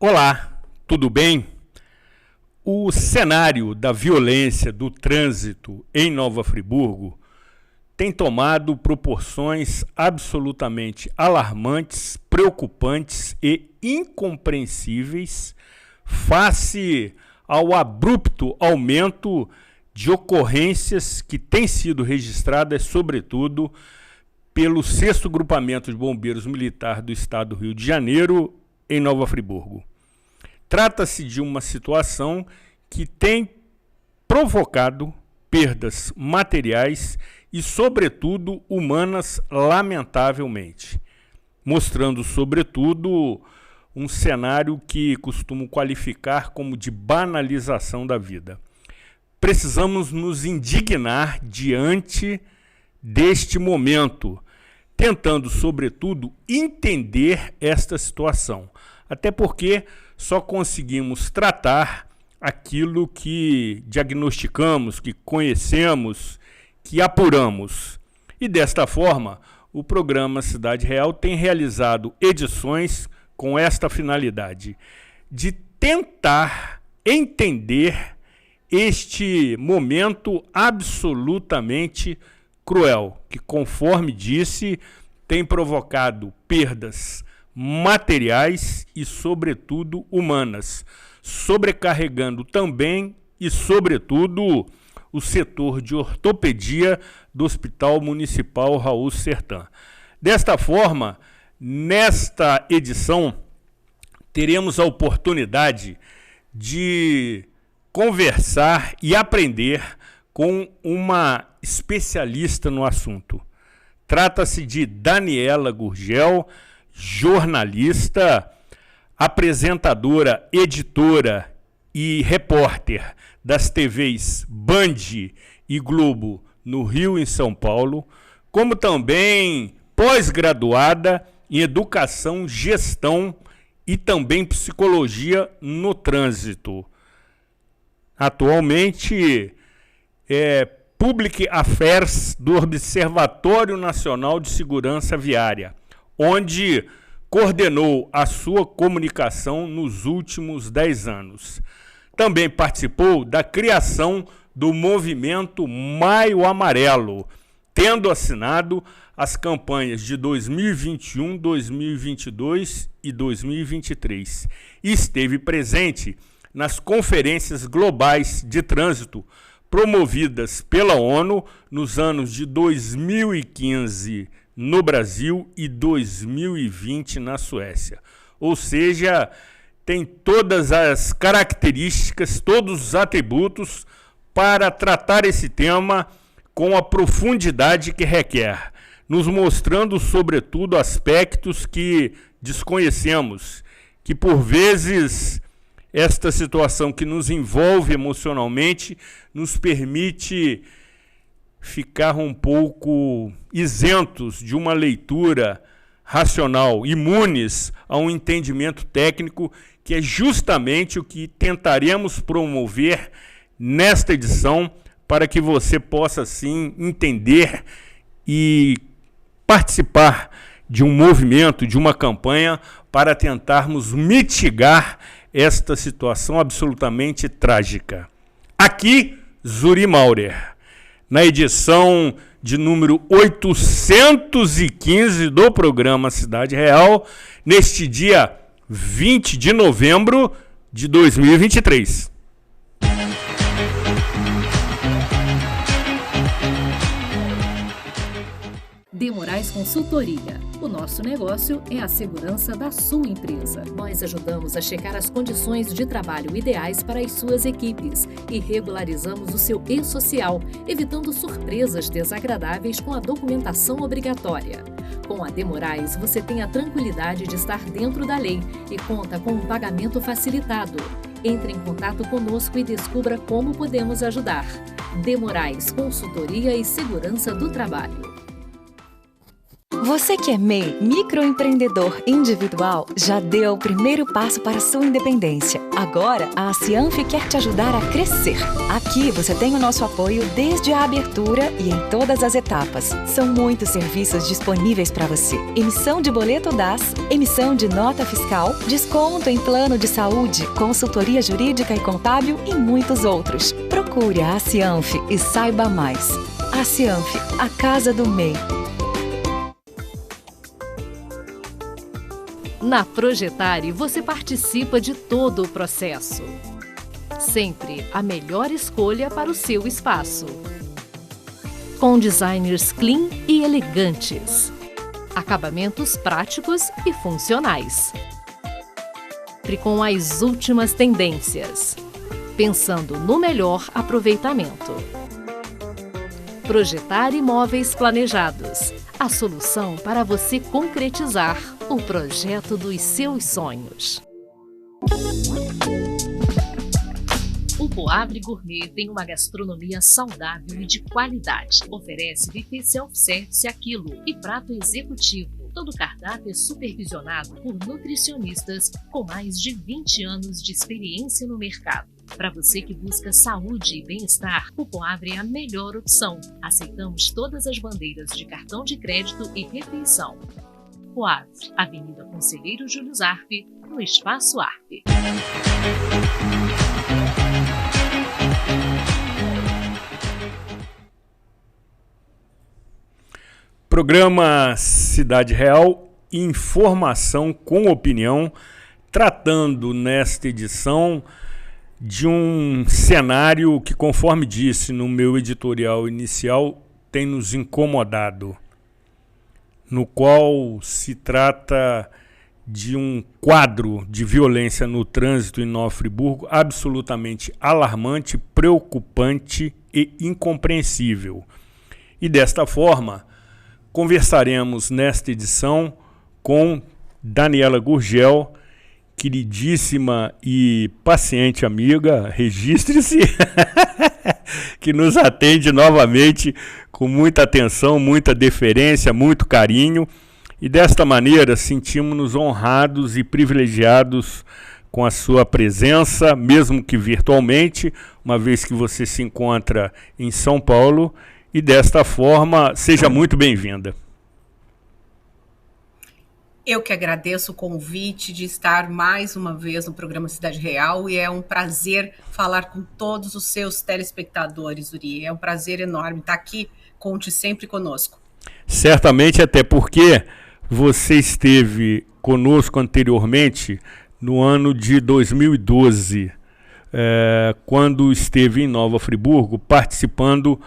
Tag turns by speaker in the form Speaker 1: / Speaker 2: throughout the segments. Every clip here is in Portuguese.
Speaker 1: Olá, tudo bem? O cenário da violência do trânsito em Nova Friburgo tem tomado proporções absolutamente alarmantes, preocupantes e incompreensíveis face ao abrupto aumento de ocorrências que têm sido registradas, sobretudo, pelo 6º Grupamento de Bombeiros Militar do Estado do Rio de Janeiro, em Nova Friburgo. Trata-se de uma situação que tem provocado perdas materiais e, sobretudo, humanas, lamentavelmente, mostrando, sobretudo, um cenário que costumo qualificar como de banalização da vida. Precisamos nos indignar diante deste momento, tentando, sobretudo, entender esta situação. Até porque só conseguimos tratar aquilo que diagnosticamos, que conhecemos, que apuramos. E desta forma, o programa Cidade Real tem realizado edições com esta finalidade, de tentar entender este momento absolutamente cruel, que, conforme disse, tem provocado perdas materiais e, sobretudo, humanas, sobrecarregando também e, sobretudo, o setor de ortopedia do Hospital Municipal Raul Sertã. Desta forma, nesta edição, teremos a oportunidade de conversar e aprender com uma especialista no assunto. Trata-se de Daniela Gurgel, jornalista, apresentadora, editora e repórter das TVs Band e Globo no Rio e em São Paulo, como também pós-graduada em Educação, Gestão e também Psicologia no Trânsito. Atualmente é Public Affairs do Observatório Nacional de Segurança Viária, onde coordenou a sua comunicação nos últimos 10 anos. Também participou da criação do movimento Maio Amarelo, tendo assinado as campanhas de 2021, 2022 e 2023. E esteve presente nas conferências globais de trânsito promovidas pela ONU nos anos de 2015 no Brasil e 2020 na Suécia. Ou seja, tem todas as características, todos os atributos para tratar esse tema com a profundidade que requer, nos mostrando, sobretudo, aspectos que desconhecemos, que por vezes esta situação que nos envolve emocionalmente nos permite ficar um pouco isentos de uma leitura racional, imunes a um entendimento técnico, que é justamente o que tentaremos promover nesta edição, para que você possa, sim, entender e participar de um movimento, de uma campanha, para tentarmos mitigar esta situação absolutamente trágica. Aqui, Zuri Maurer, na edição de número 815 do programa Cidade Real, neste dia 20 de novembro de 2023.
Speaker 2: De Moraes Consultoria. O nosso negócio é a segurança da sua empresa. Nós ajudamos a checar as condições de trabalho ideais para as suas equipes e regularizamos o seu e-social, evitando surpresas desagradáveis com a documentação obrigatória. Com a De Moraes, você tem a tranquilidade de estar dentro da lei e conta com um pagamento facilitado. Entre em contato conosco e descubra como podemos ajudar. De Moraes Consultoria e Segurança do Trabalho.
Speaker 3: Você que é MEI, microempreendedor individual, já deu o primeiro passo para a sua independência. Agora, a Cianf quer te ajudar a crescer. Aqui você tem o nosso apoio desde a abertura e em todas as etapas. São muitos serviços disponíveis para você. Emissão de boleto DAS, emissão de nota fiscal, desconto em plano de saúde, consultoria jurídica e contábil e muitos outros. Procure a Cianf e saiba mais. A Cianf, a casa do MEI.
Speaker 2: Na Projetare, você participa de todo o processo. Sempre a melhor escolha para o seu espaço. Com designers clean e elegantes. Acabamentos práticos e funcionais. Sempre com as últimas tendências. Pensando no melhor aproveitamento. Projetare Imóveis Planejados. A solução para você concretizar o projeto dos seus sonhos. O Poavre Gourmet tem uma gastronomia saudável e de qualidade. Oferece buffet self-service a quilo e prato executivo. Todo o cardápio é supervisionado por nutricionistas com mais de 20 anos de experiência no mercado. Para você que busca saúde e bem-estar, o Poavre é a melhor opção. Aceitamos todas as bandeiras de cartão de crédito e refeição. Poavre, Avenida Conselheiro Júlio Zarpe, no Espaço Arpe.
Speaker 1: Programa Cidade Real, informação com opinião, tratando nesta edição de um cenário que, conforme disse no meu editorial inicial, tem nos incomodado, no qual se trata de um quadro de violência no trânsito em Nova Friburgo absolutamente alarmante, preocupante e incompreensível. E desta forma, conversaremos nesta edição com Daniela Gurgel, queridíssima e paciente amiga, registre-se, que nos atende novamente com muita atenção, muita deferência, muito carinho. E desta maneira sentimos-nos honrados e privilegiados com a sua presença, mesmo que virtualmente, uma vez que você se encontra em São Paulo. E desta forma, seja muito bem-vinda.
Speaker 4: Eu que agradeço o convite de estar mais uma vez no programa Cidade Real e é um prazer falar com todos os seus telespectadores, Uri. É um prazer enorme estar aqui, conte sempre conosco. Certamente, até porque você esteve conosco anteriormente no ano de 2012, quando esteve em Nova Friburgo, participando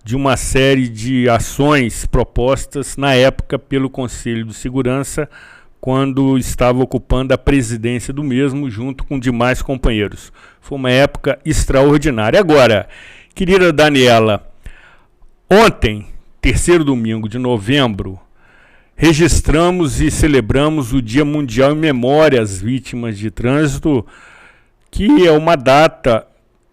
Speaker 4: de uma série de ações propostas na época pelo Conselho de Segurança, quando estava ocupando a presidência do mesmo, junto com demais companheiros. Foi uma época extraordinária. Agora, querida Daniela, ontem, terceiro domingo de novembro, registramos e celebramos o Dia Mundial em Memória às Vítimas de Trânsito, que é uma data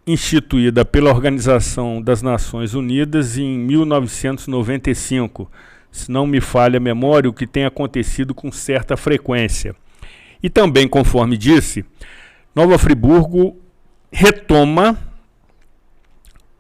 Speaker 4: instituída pela Organização das Nações Unidas em 1995, se não me falha a memória, o que tem acontecido com certa frequência. E também, conforme disse, Nova Friburgo retoma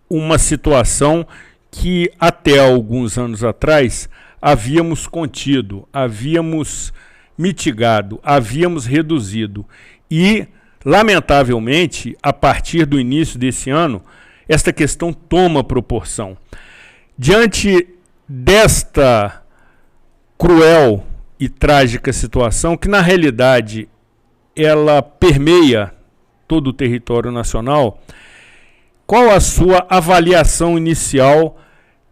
Speaker 4: uma situação que até alguns anos atrás havíamos contido, havíamos mitigado, havíamos reduzido e, lamentavelmente, a partir do início desse ano, esta questão toma proporção. Diante desta cruel e trágica situação, que na realidade ela permeia todo o território nacional, qual a sua avaliação inicial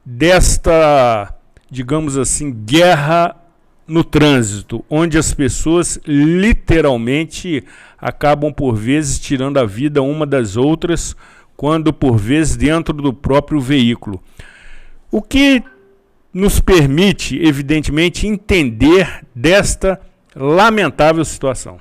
Speaker 4: desta, digamos assim, guerra no trânsito, onde as pessoas literalmente acabam por vezes tirando a vida uma das outras, quando por vezes dentro do próprio veículo. O que nos permite, evidentemente, entender desta lamentável situação?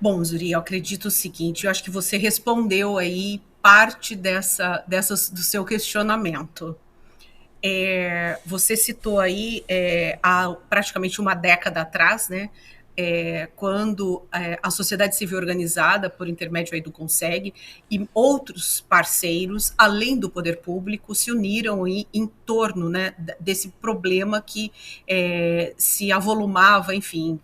Speaker 4: Bom, Zuri, eu acredito o seguinte, eu acho que você respondeu aí parte do seu questionamento. Você citou aí há praticamente uma década atrás, né, quando a sociedade civil organizada, por intermédio aí do CONSEG, e outros parceiros, além do poder público, se uniram em torno, né, desse problema que se avolumava, enfim,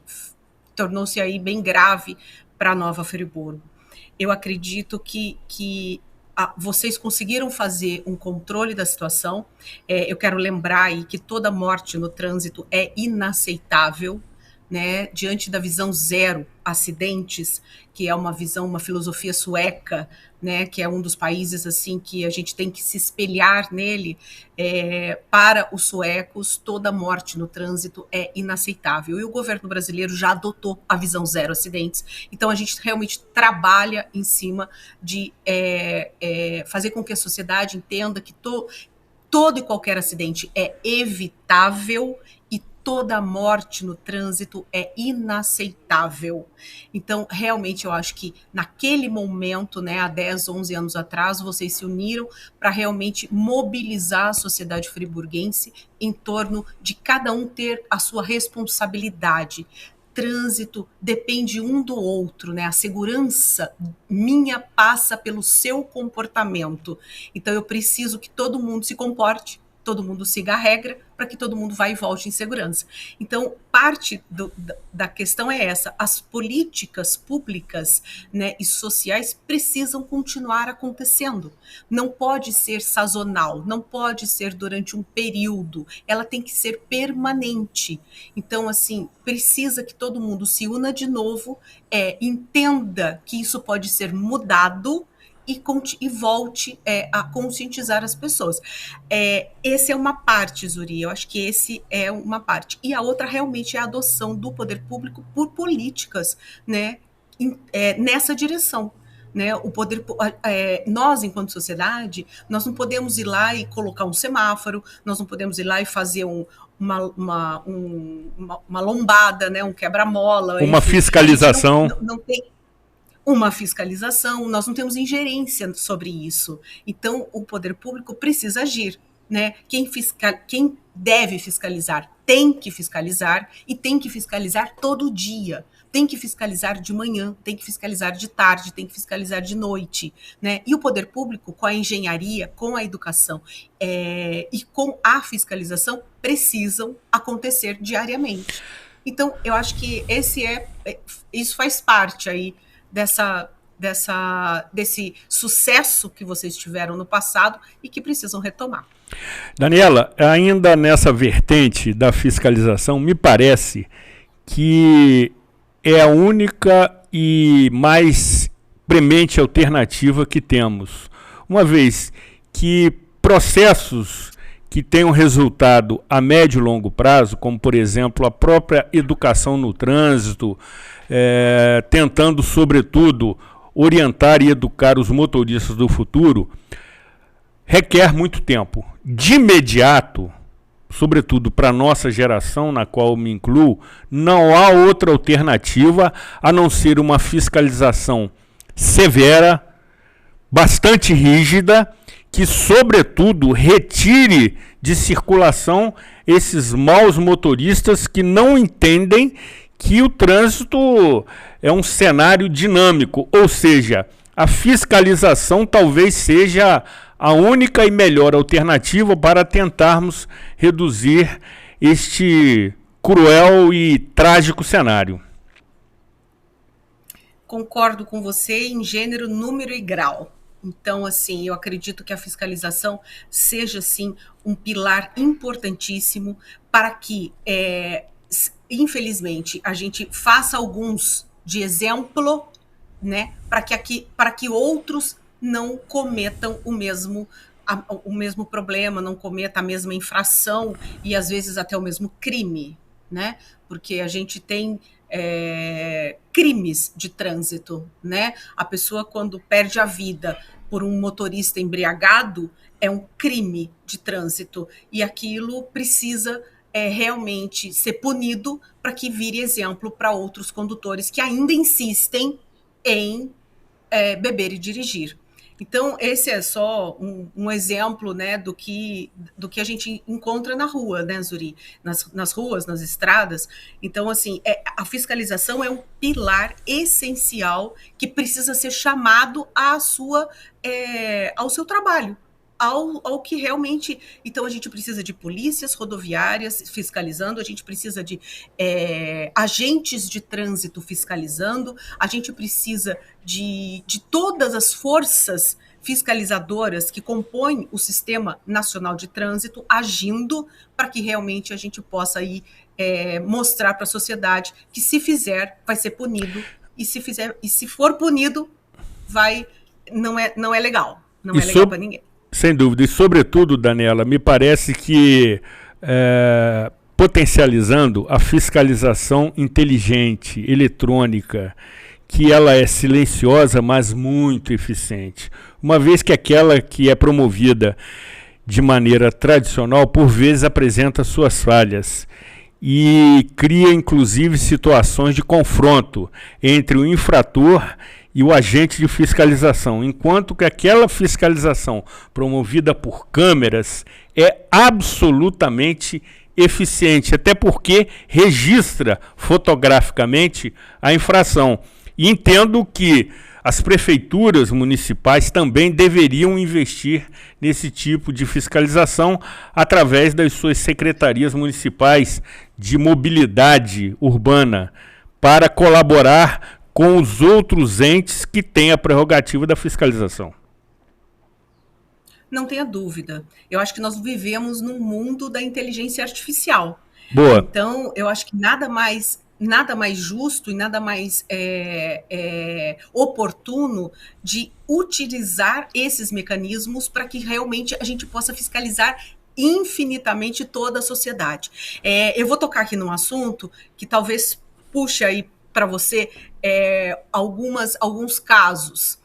Speaker 4: tornou-se aí bem grave para Nova Friburgo. Eu acredito que vocês conseguiram fazer um controle da situação. Eu quero lembrar aí que toda morte no trânsito é inaceitável, né? Diante da visão zero acidentes, que é uma filosofia sueca, né? Que é um dos países assim que a gente tem que se espelhar nele. Para os suecos, toda morte no trânsito é inaceitável. E o governo brasileiro já adotou a visão zero acidentes. Então a gente realmente trabalha em cima de fazer com que a sociedade entenda que todo e qualquer acidente é evitável e toda morte no trânsito é inaceitável. Então, realmente, eu acho que naquele momento, né, há 10, 11 anos atrás, vocês se uniram para realmente mobilizar a sociedade friburguense em torno de cada um ter a sua responsabilidade. Trânsito depende um do outro, né? A segurança minha passa pelo seu comportamento. Então, eu preciso que todo mundo se comporte, todo mundo siga a regra, para que todo mundo vá e volte em segurança. Então, parte da questão é essa. As políticas públicas, né, e sociais precisam continuar acontecendo. Não pode ser sazonal, não pode ser durante um período. Ela tem que ser permanente. Então, assim, precisa que todo mundo se una de novo, entenda que isso pode ser mudado, e volte a conscientizar as pessoas. Essa é uma parte, Zuri, eu acho que esse é uma parte. E a outra realmente é a adoção do poder público por políticas, né, nessa direção. Né, o poder, nós, enquanto sociedade, nós não podemos ir lá e colocar um semáforo, nós não podemos ir lá e fazer uma lombada, né, um quebra-mola.
Speaker 1: Uma enfim, fiscalização.
Speaker 4: Não tem uma fiscalização, nós não temos ingerência sobre isso. Então, o poder público precisa agir, né? Quem deve fiscalizar tem que fiscalizar e tem que fiscalizar todo dia. Tem que fiscalizar de manhã, tem que fiscalizar de tarde, tem que fiscalizar de noite, né? E o poder público, com a engenharia, com a educação e com a fiscalização, precisam acontecer diariamente. Então, eu acho que isso faz parte aí desse sucesso que vocês tiveram no passado e que precisam retomar.
Speaker 1: Daniela, ainda nessa vertente da fiscalização, me parece que é a única e mais premente alternativa que temos, uma vez que processos que tenham resultado a médio e longo prazo, como, por exemplo, a própria educação no trânsito, tentando, sobretudo, orientar e educar os motoristas do futuro, requer muito tempo. De imediato, sobretudo para a nossa geração, na qual eu me incluo, não há outra alternativa a não ser uma fiscalização severa, bastante rígida, que, sobretudo, retire de circulação esses maus motoristas que não entendem que o trânsito é um cenário dinâmico, ou seja, a fiscalização talvez seja a única e melhor alternativa para tentarmos reduzir este cruel e trágico cenário.
Speaker 4: Concordo com você em gênero, número e grau. Então, assim, eu acredito que a fiscalização seja, sim, um pilar importantíssimo para que, infelizmente, a gente faça alguns de exemplo, né, para que outros não cometam o mesmo problema, não cometam a mesma infração e, às vezes, até o mesmo crime, né? Porque a gente tem crimes de trânsito, né? A pessoa, quando perde a vida por um motorista embriagado, é um crime de trânsito e aquilo precisa realmente ser punido para que vire exemplo para outros condutores que ainda insistem em beber e dirigir. Então, esse é só um exemplo, né, do que a gente encontra na rua, né, Zuri? Nas ruas, nas estradas. Então, assim, a fiscalização é um pilar essencial que precisa ser chamado ao seu trabalho. Ao que realmente... Então, a gente precisa de polícias rodoviárias fiscalizando, a gente precisa de agentes de trânsito fiscalizando, a gente precisa de todas as forças fiscalizadoras que compõem o Sistema Nacional de Trânsito agindo para que realmente a gente possa aí, mostrar para a sociedade que, se fizer, vai ser punido, e se for punido, não é legal. Não é legal para ninguém.
Speaker 1: Sem dúvida. E, sobretudo, Daniela, me parece que potencializando a fiscalização inteligente, eletrônica, que ela é silenciosa, mas muito eficiente. Uma vez que aquela que é promovida de maneira tradicional, por vezes apresenta suas falhas e cria, inclusive, situações de confronto entre o infrator e o agente de fiscalização, enquanto que aquela fiscalização promovida por câmeras é absolutamente eficiente, até porque registra fotograficamente a infração. E entendo que as prefeituras municipais também deveriam investir nesse tipo de fiscalização através das suas secretarias municipais de mobilidade urbana, para colaborar com os outros entes que têm a prerrogativa da fiscalização.
Speaker 4: Não tenha dúvida. Eu acho que nós vivemos num mundo da inteligência artificial.
Speaker 1: Boa.
Speaker 4: Então, eu acho que nada mais justo e nada mais oportuno de utilizar esses mecanismos para que realmente a gente possa fiscalizar infinitamente toda a sociedade. Eu vou tocar aqui num assunto que talvez puxe aí para você alguns casos.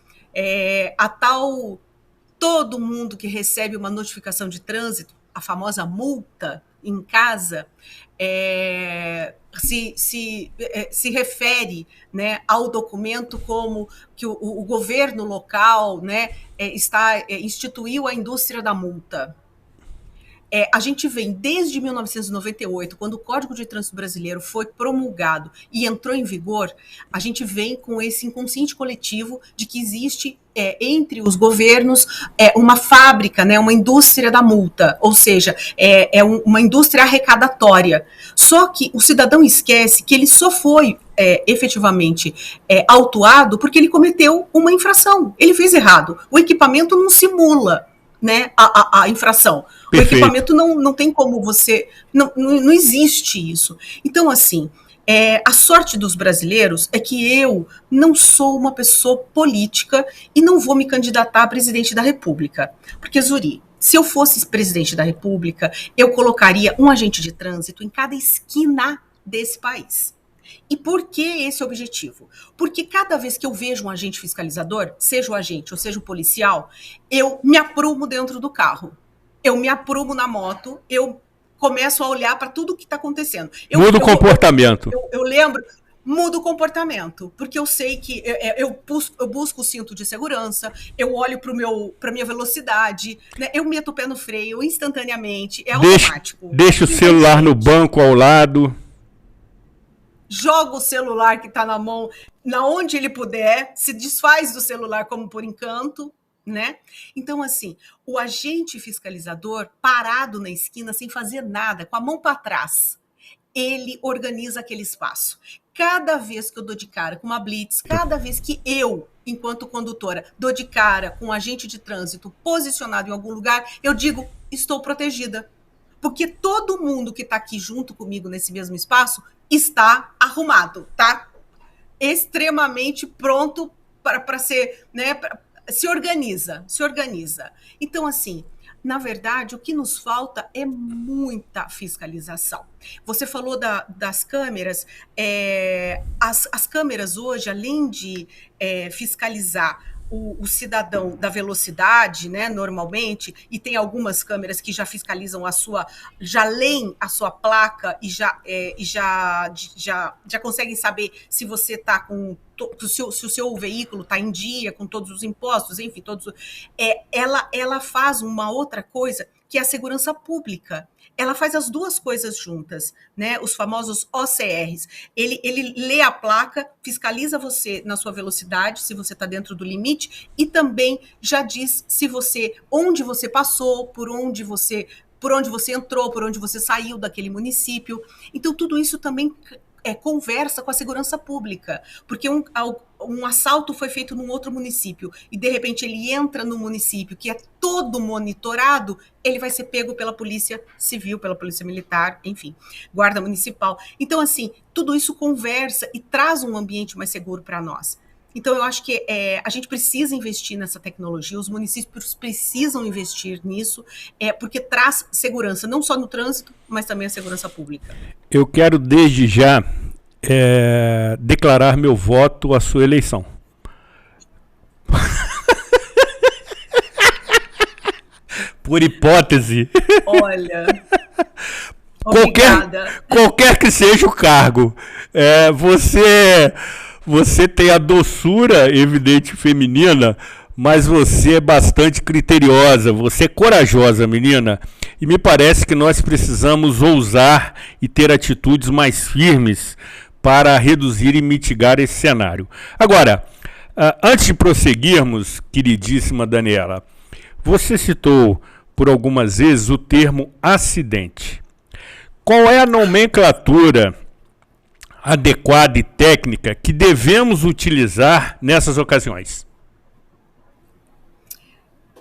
Speaker 4: Todo mundo que recebe uma notificação de trânsito, a famosa multa em casa, se refere, né, ao documento como que o governo local, né, instituiu a indústria da multa. A gente vem desde 1998, quando o Código de Trânsito Brasileiro foi promulgado e entrou em vigor, a gente vem com esse inconsciente coletivo de que existe entre os governos uma fábrica, né, uma indústria da multa, ou seja, uma indústria arrecadatória. Só que o cidadão esquece que ele só foi efetivamente autuado porque ele cometeu uma infração, ele fez errado. O equipamento não simula, né, a infração.
Speaker 1: Perfeito.
Speaker 4: O equipamento não tem como você... Não existe isso. Então, assim, a sorte dos brasileiros é que eu não sou uma pessoa política e não vou me candidatar a presidente da República. Porque, Zuri, se eu fosse presidente da República, eu colocaria um agente de trânsito em cada esquina desse país. E por que esse objetivo? Porque cada vez que eu vejo um agente fiscalizador, seja o agente ou seja o policial, eu me aprumo dentro do carro. Eu me aprumo na moto, eu começo a olhar para tudo que está acontecendo.
Speaker 1: Muda o comportamento.
Speaker 4: Eu lembro, muda o comportamento, porque eu sei que eu busco o cinto de segurança, eu olho para a minha velocidade, né, eu meto o pé no freio instantaneamente, automático.
Speaker 1: Deixa o celular no banco ao lado.
Speaker 4: Joga o celular que está na mão, na onde ele puder, se desfaz do celular como por encanto, né? Então, assim, o agente fiscalizador parado na esquina sem fazer nada, com a mão para trás, ele organiza aquele espaço. Cada vez que eu dou de cara com uma blitz, cada vez que eu, enquanto condutora, dou de cara com um agente de trânsito posicionado em algum lugar, eu digo, estou protegida. Porque todo mundo que está aqui junto comigo nesse mesmo espaço está arrumado, tá? Extremamente pronto para ser, né? Se organiza. Então, assim, na verdade, o que nos falta é muita fiscalização. Você falou das câmeras. As câmeras hoje, além de fiscalizar o cidadão da velocidade, né, normalmente, e tem algumas câmeras que já fiscalizam já leem a sua placa e já conseguem saber se você está se o seu veículo está em dia com todos os impostos, enfim, ela faz uma outra coisa que é a segurança pública. Ela faz as duas coisas juntas, né? Os famosos OCRs. Ele lê a placa, fiscaliza você na sua velocidade, se você está dentro do limite, e também já diz onde você passou, por onde você entrou, por onde você saiu daquele município. Então, tudo isso também conversa com a segurança pública, porque um assalto foi feito num outro município e, de repente, ele entra no município que é todo monitorado, ele vai ser pego pela Polícia Civil, pela Polícia Militar, enfim, Guarda Municipal. Então, assim, tudo isso conversa e traz um ambiente mais seguro para nós. Então, eu acho que a gente precisa investir nessa tecnologia, os municípios precisam investir nisso, porque traz segurança, não só no trânsito, mas também a segurança pública.
Speaker 1: Eu quero, desde já, declarar meu voto à sua eleição. Por hipótese.
Speaker 4: Olha...
Speaker 1: Qualquer que seja o cargo, você tem a doçura evidente feminina, mas você é bastante criteriosa, você é corajosa, menina, e me parece que nós precisamos ousar e ter atitudes mais firmes para reduzir e mitigar esse cenário. Agora, antes de prosseguirmos, queridíssima Daniela, você citou por algumas vezes o termo acidente. Qual é a nomenclatura adequada e técnica que devemos utilizar nessas ocasiões?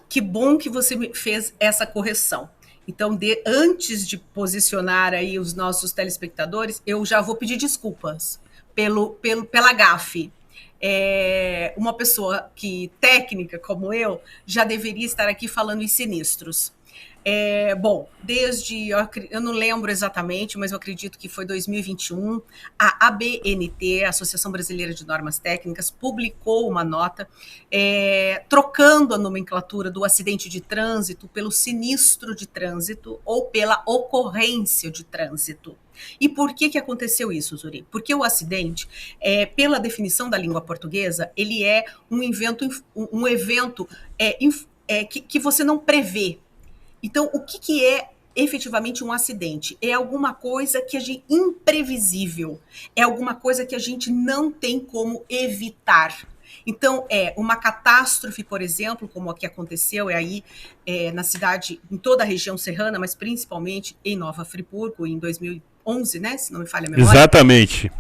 Speaker 4: Que bom que você fez essa correção. Então, antes de posicionar aí os nossos telespectadores, eu já vou pedir desculpas pela gafe. Uma pessoa técnica como eu já deveria estar aqui falando em sinistros. Bom, eu não lembro exatamente, mas eu acredito que foi 2021, a ABNT, a Associação Brasileira de Normas Técnicas, publicou uma nota trocando a nomenclatura do acidente de trânsito pelo sinistro de trânsito ou pela ocorrência de trânsito. E por que aconteceu isso, Zuri? Porque o acidente, pela definição da língua portuguesa, ele é um evento que você não prevê. Então, o que é efetivamente um acidente? É alguma coisa que é imprevisível, é alguma coisa que a gente não tem como evitar. Então, uma catástrofe, por exemplo, como a que aconteceu na cidade, em toda a região serrana, mas principalmente em Nova Friburgo, em 2011, né, se não me falha a memória.
Speaker 1: Exatamente.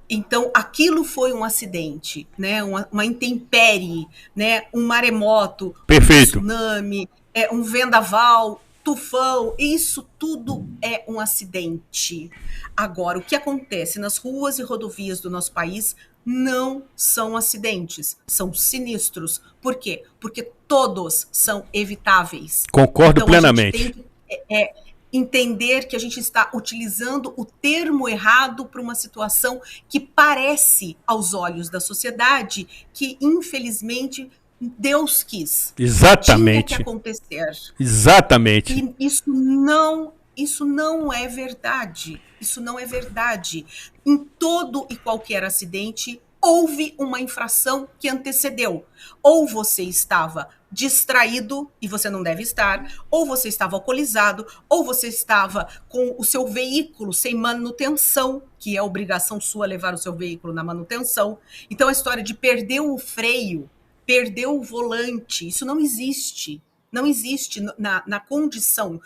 Speaker 4: Então, aquilo foi um acidente, né, uma intempérie, né, um maremoto,
Speaker 1: Perfeito.
Speaker 4: Um tsunami, um vendaval, tufão, isso tudo é um acidente. Agora, o que acontece nas ruas e rodovias do nosso país não são acidentes, são sinistros. Por quê? Porque todos são evitáveis.
Speaker 1: Concordo
Speaker 4: então,
Speaker 1: plenamente.
Speaker 4: A gente tem que entender que a gente está utilizando o termo errado para uma situação que parece, aos olhos da sociedade, que infelizmente Deus quis.
Speaker 1: Exatamente.
Speaker 4: Tinha que acontecer.
Speaker 1: Exatamente.
Speaker 4: E isso não é verdade. Isso não é verdade. Em todo e qualquer acidente, houve uma infração que antecedeu. Ou você estava distraído, e você não deve estar, ou você estava alcoolizado, ou você estava com o seu veículo sem manutenção, que é obrigação sua levar o seu veículo na manutenção. Então, a história de perder o freio, perdeu o volante, isso não existe. Não existe na condição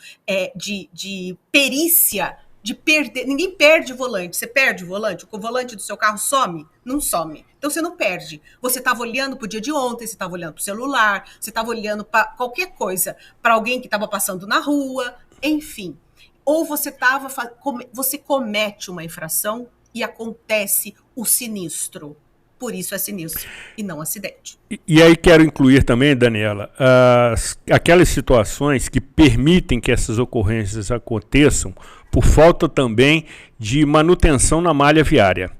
Speaker 4: de perícia, de perder. Ninguém perde o volante. Você perde o volante do seu carro some? Não some. Então você não perde. Você estava olhando para o dia de ontem, você estava olhando para o celular, você estava olhando para qualquer coisa, para alguém que estava passando na rua, enfim. Ou você comete uma infração e acontece o sinistro. Por isso é sinistro e não acidente.
Speaker 1: E aí quero incluir também, Daniela, aquelas situações que permitem que essas ocorrências aconteçam por falta também de manutenção na malha viária,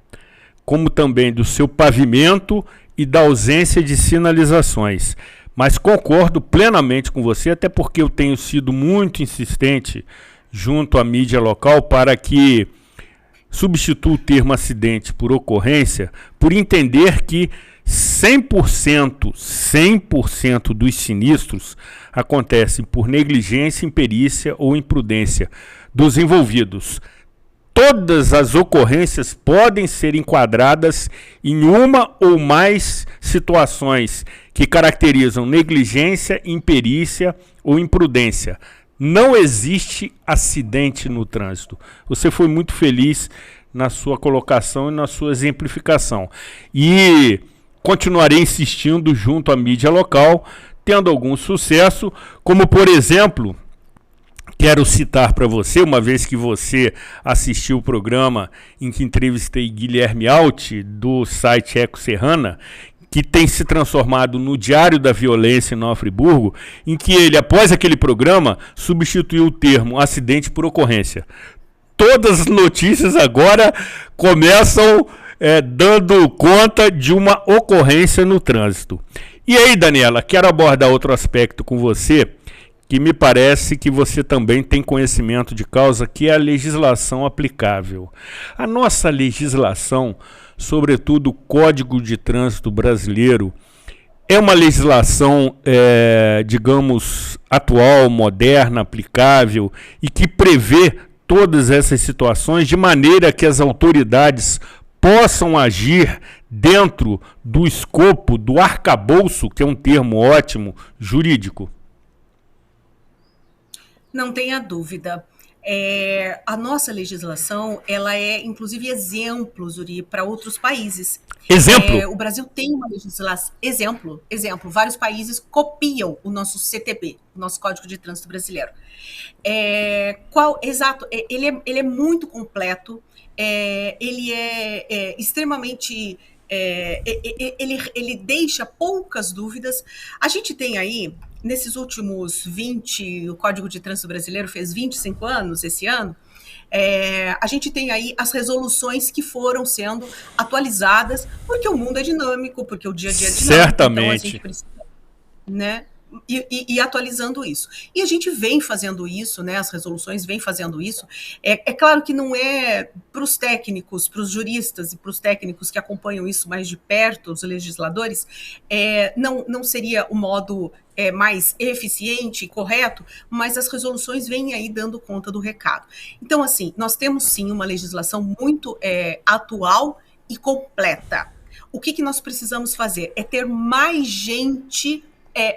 Speaker 1: como também do seu pavimento e da ausência de sinalizações. Mas concordo plenamente com você, até porque eu tenho sido muito insistente junto à mídia local para que substitua o termo acidente por ocorrência, por entender que 100% dos sinistros acontecem por negligência, imperícia ou imprudência dos envolvidos. Todas as ocorrências podem ser enquadradas em uma ou mais situações que caracterizam negligência, imperícia ou imprudência. Não existe acidente no trânsito. Você foi muito feliz na sua colocação e na sua exemplificação. E continuarei insistindo junto à mídia local, tendo algum sucesso, como por exemplo, quero citar para você, uma vez que você assistiu o programa em que entrevistei Guilherme Alt, do site Eco Serrana, que tem se transformado no Diário da Violência em Nova Friburgo, em que ele, após aquele programa, substituiu o termo acidente por ocorrência. Todas as notícias agora começam dando conta de uma ocorrência no trânsito. E aí, Daniela, quero abordar outro aspecto com você, que me parece que você também tem conhecimento de causa, que é a legislação aplicável. A nossa legislação, sobretudo o Código de Trânsito Brasileiro, é uma legislação, digamos, atual, moderna, aplicável e que prevê todas essas situações de maneira que as autoridades possam agir dentro do escopo, do arcabouço, que é um termo ótimo, jurídico.
Speaker 4: Não tenha dúvida. A nossa legislação, ela é, inclusive, exemplo, Zuri, para outros países.
Speaker 1: Exemplo?
Speaker 4: O Brasil tem uma legislação... Exemplo. Vários países copiam o nosso CTB, o nosso Código de Trânsito Brasileiro. Exato. Ele é muito completo. Ele é extremamente... ele deixa poucas dúvidas. A gente tem aí... Nesses últimos o Código de Trânsito Brasileiro fez 25 anos esse ano, a gente tem aí as resoluções que foram sendo atualizadas, porque o mundo é dinâmico, porque o dia a dia é dinâmico.
Speaker 1: Certamente.
Speaker 4: Então a gente precisa, né? E atualizando isso. E a gente vem fazendo isso, né? As resoluções vêm fazendo isso. É claro que não é para os técnicos, para os juristas e para os técnicos que acompanham isso mais de perto, os legisladores, não seria o modo mais eficiente e correto, mas as resoluções vêm aí dando conta do recado. Então, assim, nós temos sim uma legislação muito atual e completa. O que nós precisamos fazer? É ter mais gente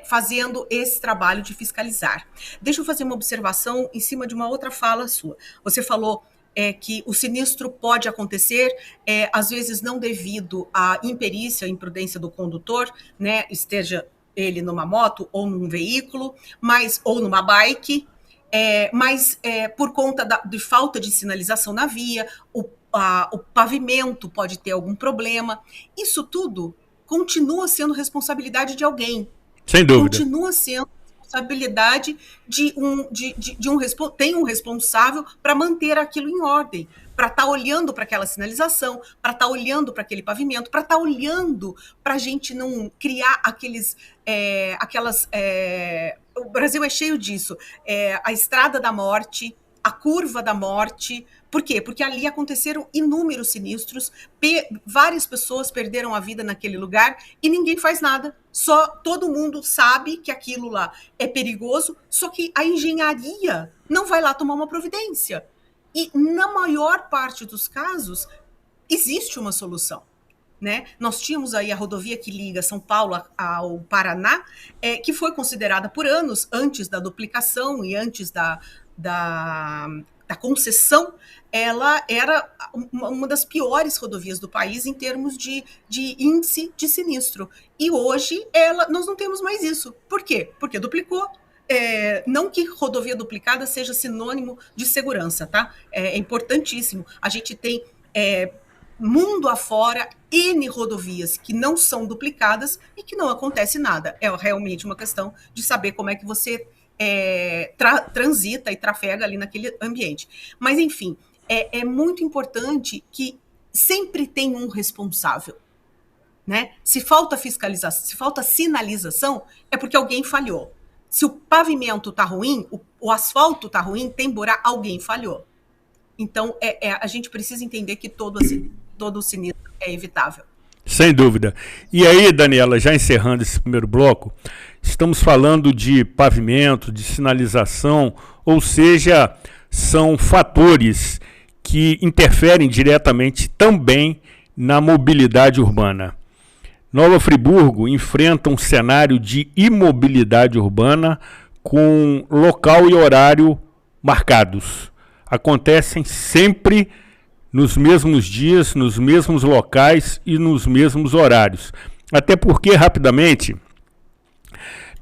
Speaker 4: fazendo esse trabalho de fiscalizar. Deixa eu fazer uma observação em cima de uma outra fala sua. Você falou que o sinistro pode acontecer, às vezes não devido à imperícia, à imprudência do condutor, né, esteja ele numa moto ou num veículo, ou numa bike, mas por conta de falta de sinalização na via, o pavimento pode ter algum problema. Isso tudo continua sendo responsabilidade de alguém.
Speaker 1: Sem dúvida.
Speaker 4: Continua sendo responsabilidade tem um responsável para manter aquilo em ordem, para estar olhando para aquela sinalização, para estar olhando para aquele pavimento, para estar olhando para a gente não criar o Brasil é cheio disso, a estrada da morte, a curva da morte. Por quê? Porque ali aconteceram inúmeros sinistros, várias pessoas perderam a vida naquele lugar e ninguém faz nada. Só todo mundo sabe que aquilo lá é perigoso, só que a engenharia não vai lá tomar uma providência. E na maior parte dos casos, existe uma solução. Né? Nós tínhamos aí a rodovia que liga São Paulo ao Paraná, que foi considerada por anos, antes da duplicação e antes da concessão, ela era uma das piores rodovias do país em termos de índice de sinistro. E hoje nós não temos mais isso. Por quê? Porque duplicou. Não que rodovia duplicada seja sinônimo de segurança, tá? É importantíssimo. A gente tem mundo afora N rodovias que não são duplicadas e que não acontece nada. É realmente uma questão de saber como é que você transita e trafega ali naquele ambiente. Mas, enfim, é muito importante que sempre tem um responsável. né? Se falta fiscalização, se falta sinalização, é porque alguém falhou. Se o pavimento está ruim, o asfalto está ruim, tem buraco, alguém falhou. Então, a gente precisa entender que todo o sinistro é evitável.
Speaker 1: Sem dúvida. E aí, Daniela, já encerrando esse primeiro bloco, estamos falando de pavimento, de sinalização, ou seja, são fatores que interferem diretamente também na mobilidade urbana. Nova Friburgo enfrenta um cenário de imobilidade urbana com local e horário marcados. Acontecem sempre nos mesmos dias, nos mesmos locais e nos mesmos horários. Até porque, rapidamente,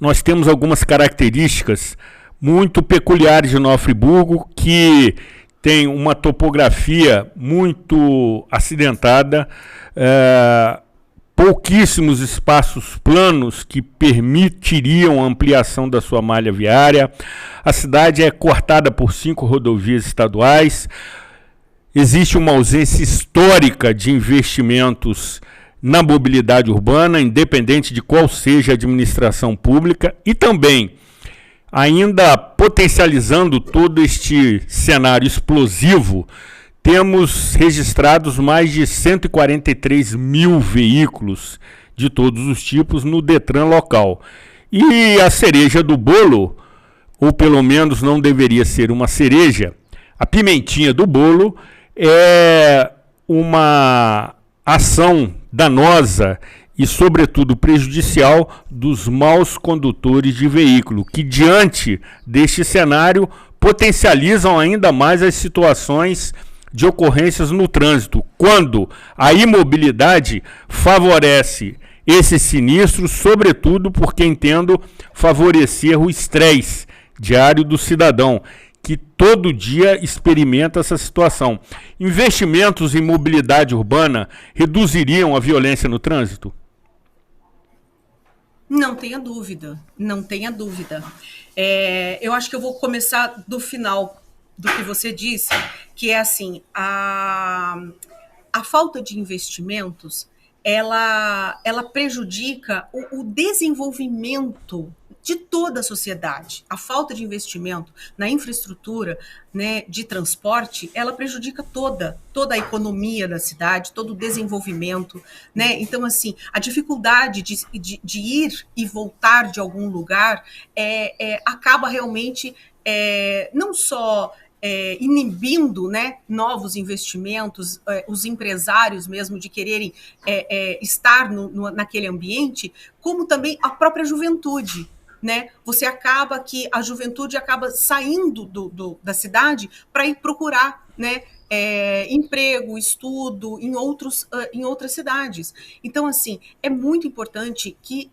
Speaker 1: nós temos algumas características muito peculiares de Nova Friburgo, que tem uma topografia muito acidentada, pouquíssimos espaços planos que permitiriam a ampliação da sua malha viária. A cidade é cortada por 5 rodovias estaduais. Existe uma ausência histórica de investimentos na mobilidade urbana, independente de qual seja a administração pública, e também, ainda potencializando todo este cenário explosivo, temos registrados mais de 143 mil veículos de todos os tipos no Detran local. E a cereja do bolo, ou pelo menos não deveria ser uma cereja, a pimentinha do bolo é uma ação danosa e, sobretudo, prejudicial dos maus condutores de veículo, que, diante deste cenário, potencializam ainda mais as situações de ocorrências no trânsito, quando a imobilidade favorece esses sinistros, sobretudo porque entendo favorecer o estresse diário do cidadão, que todo dia experimenta essa situação. Investimentos em mobilidade urbana reduziriam a violência no trânsito?
Speaker 4: Não tenha dúvida, não tenha dúvida. Eu acho que eu vou começar do final do que você disse, que é assim, a falta de investimentos, ela prejudica o desenvolvimento de toda a sociedade. A falta de investimento na infraestrutura, né, de transporte, ela prejudica toda a economia da cidade, todo o desenvolvimento, né? Então, assim, a dificuldade de ir e voltar de algum lugar acaba realmente não só inibindo, né, novos investimentos, os empresários mesmo de quererem estar naquele ambiente, como também a própria juventude, né? Você acaba que a juventude acaba saindo da cidade para ir procurar, né, emprego, estudo em outras cidades. Então, assim, é muito importante que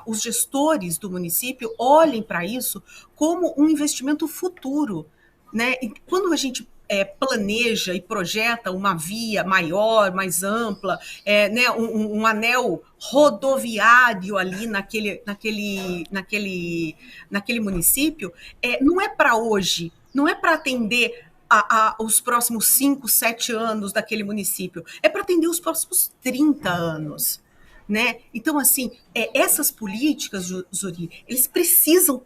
Speaker 4: os gestores do município olhem para isso como um investimento futuro, né? E quando a gente planeja e projeta uma via maior, mais ampla, né, um anel rodoviário ali naquele município, não é para hoje, não é para atender os próximos 5, 7 anos daquele município, é para atender os próximos 30 anos. Né? Então, assim, essas políticas, Zuri, eles precisam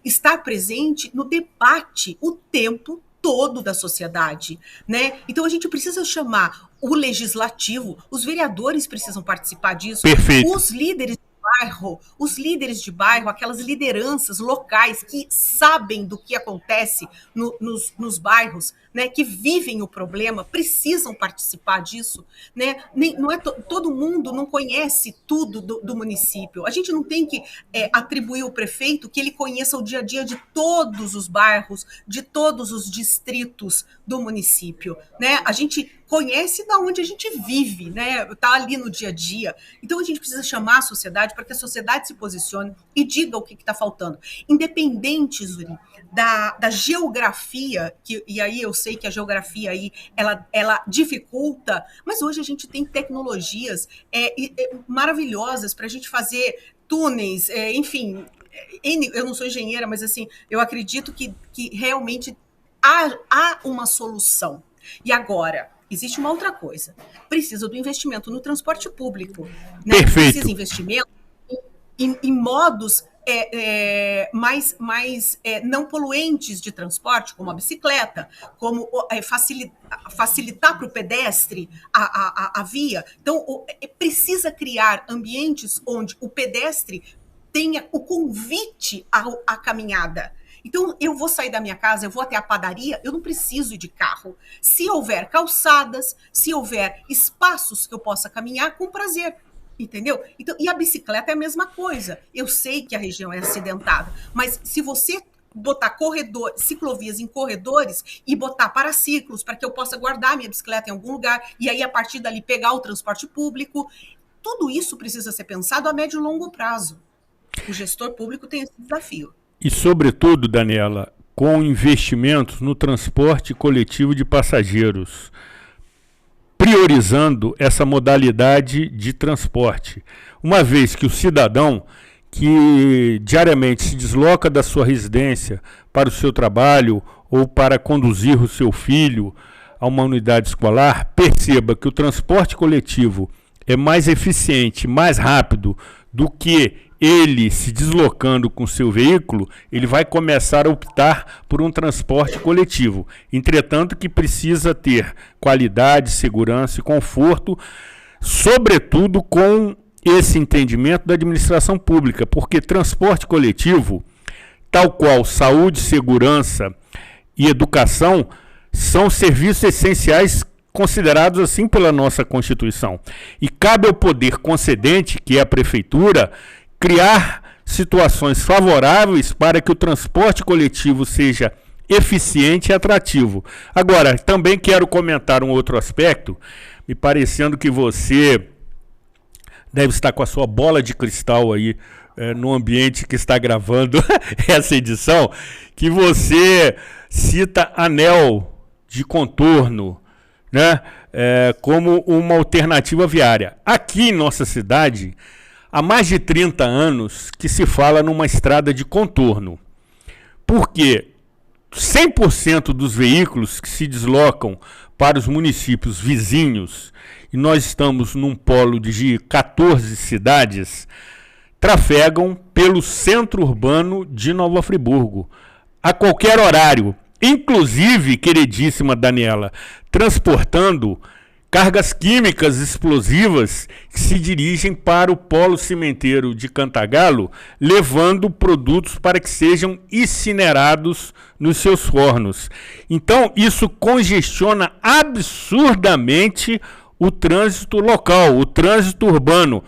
Speaker 4: estar presente no debate o tempo todo da sociedade, né? Então a gente precisa chamar o legislativo, os vereadores precisam participar disso,
Speaker 1: Perfeito.
Speaker 4: os líderes de bairro, aquelas lideranças locais que sabem do que acontece nos bairros, né, que vivem o problema, precisam participar disso, né? Não é todo mundo não conhece tudo do município. A gente não tem que atribuir ao prefeito que ele conheça o dia a dia de todos os bairros, de todos os distritos do município, né? A gente conhece da onde a gente vive, né? Tá ali no dia a dia. Então a gente precisa chamar a sociedade para que a sociedade se posicione e diga o que está faltando. Independente, Zuri, da geografia, e aí eu sei que a geografia aí ela dificulta, mas hoje a gente tem tecnologias maravilhosas para a gente fazer túneis, enfim. Eu não sou engenheira, mas assim, eu acredito que realmente há uma solução. E agora, existe uma outra coisa. Precisa do investimento no transporte público. Né?
Speaker 1: Perfeito.
Speaker 4: Precisa de investimento em modos mais não poluentes de transporte, como a bicicleta, como facilitar para o pedestre a via. Então, precisa criar ambientes onde o pedestre tenha o convite à caminhada. Então, eu vou sair da minha casa, eu vou até a padaria, eu não preciso ir de carro. Se houver calçadas, se houver espaços que eu possa caminhar, com prazer. Entendeu? Então, e a bicicleta é a mesma coisa. Eu sei que a região é acidentada, mas se você botar ciclovias em corredores e botar paraciclos para que eu possa guardar minha bicicleta em algum lugar e aí, a partir dali, pegar o transporte público, tudo isso precisa ser pensado a médio e longo prazo. O gestor público tem esse desafio.
Speaker 1: E, sobretudo, Daniela, com investimentos no transporte coletivo de passageiros, priorizando essa modalidade de transporte, uma vez que o cidadão que diariamente se desloca da sua residência para o seu trabalho ou para conduzir o seu filho a uma unidade escolar, perceba que o transporte coletivo é mais eficiente, mais rápido do que ele se deslocando com seu veículo, ele vai começar a optar por um transporte coletivo. Entretanto, que precisa ter qualidade, segurança e conforto, sobretudo com esse entendimento da administração pública, porque transporte coletivo, tal qual saúde, segurança e educação, são serviços essenciais considerados assim pela nossa Constituição. E cabe ao poder concedente, que é a Prefeitura, criar situações favoráveis para que o transporte coletivo seja eficiente e atrativo. Agora, também quero comentar um outro aspecto, me parecendo que você deve estar com a sua bola de cristal aí no ambiente que está gravando essa edição, que você cita anel de contorno, né, como uma alternativa viária. Aqui em nossa cidade, há mais de 30 anos que se fala numa estrada de contorno, porque 100% dos veículos que se deslocam para os municípios vizinhos, e nós estamos num polo de 14 cidades, trafegam pelo centro urbano de Nova Friburgo, a qualquer horário, inclusive, queridíssima Daniela, transportando cargas químicas explosivas que se dirigem para o polo cimenteiro de Cantagalo, levando produtos para que sejam incinerados nos seus fornos. Então, isso congestiona absurdamente o trânsito local, o trânsito urbano.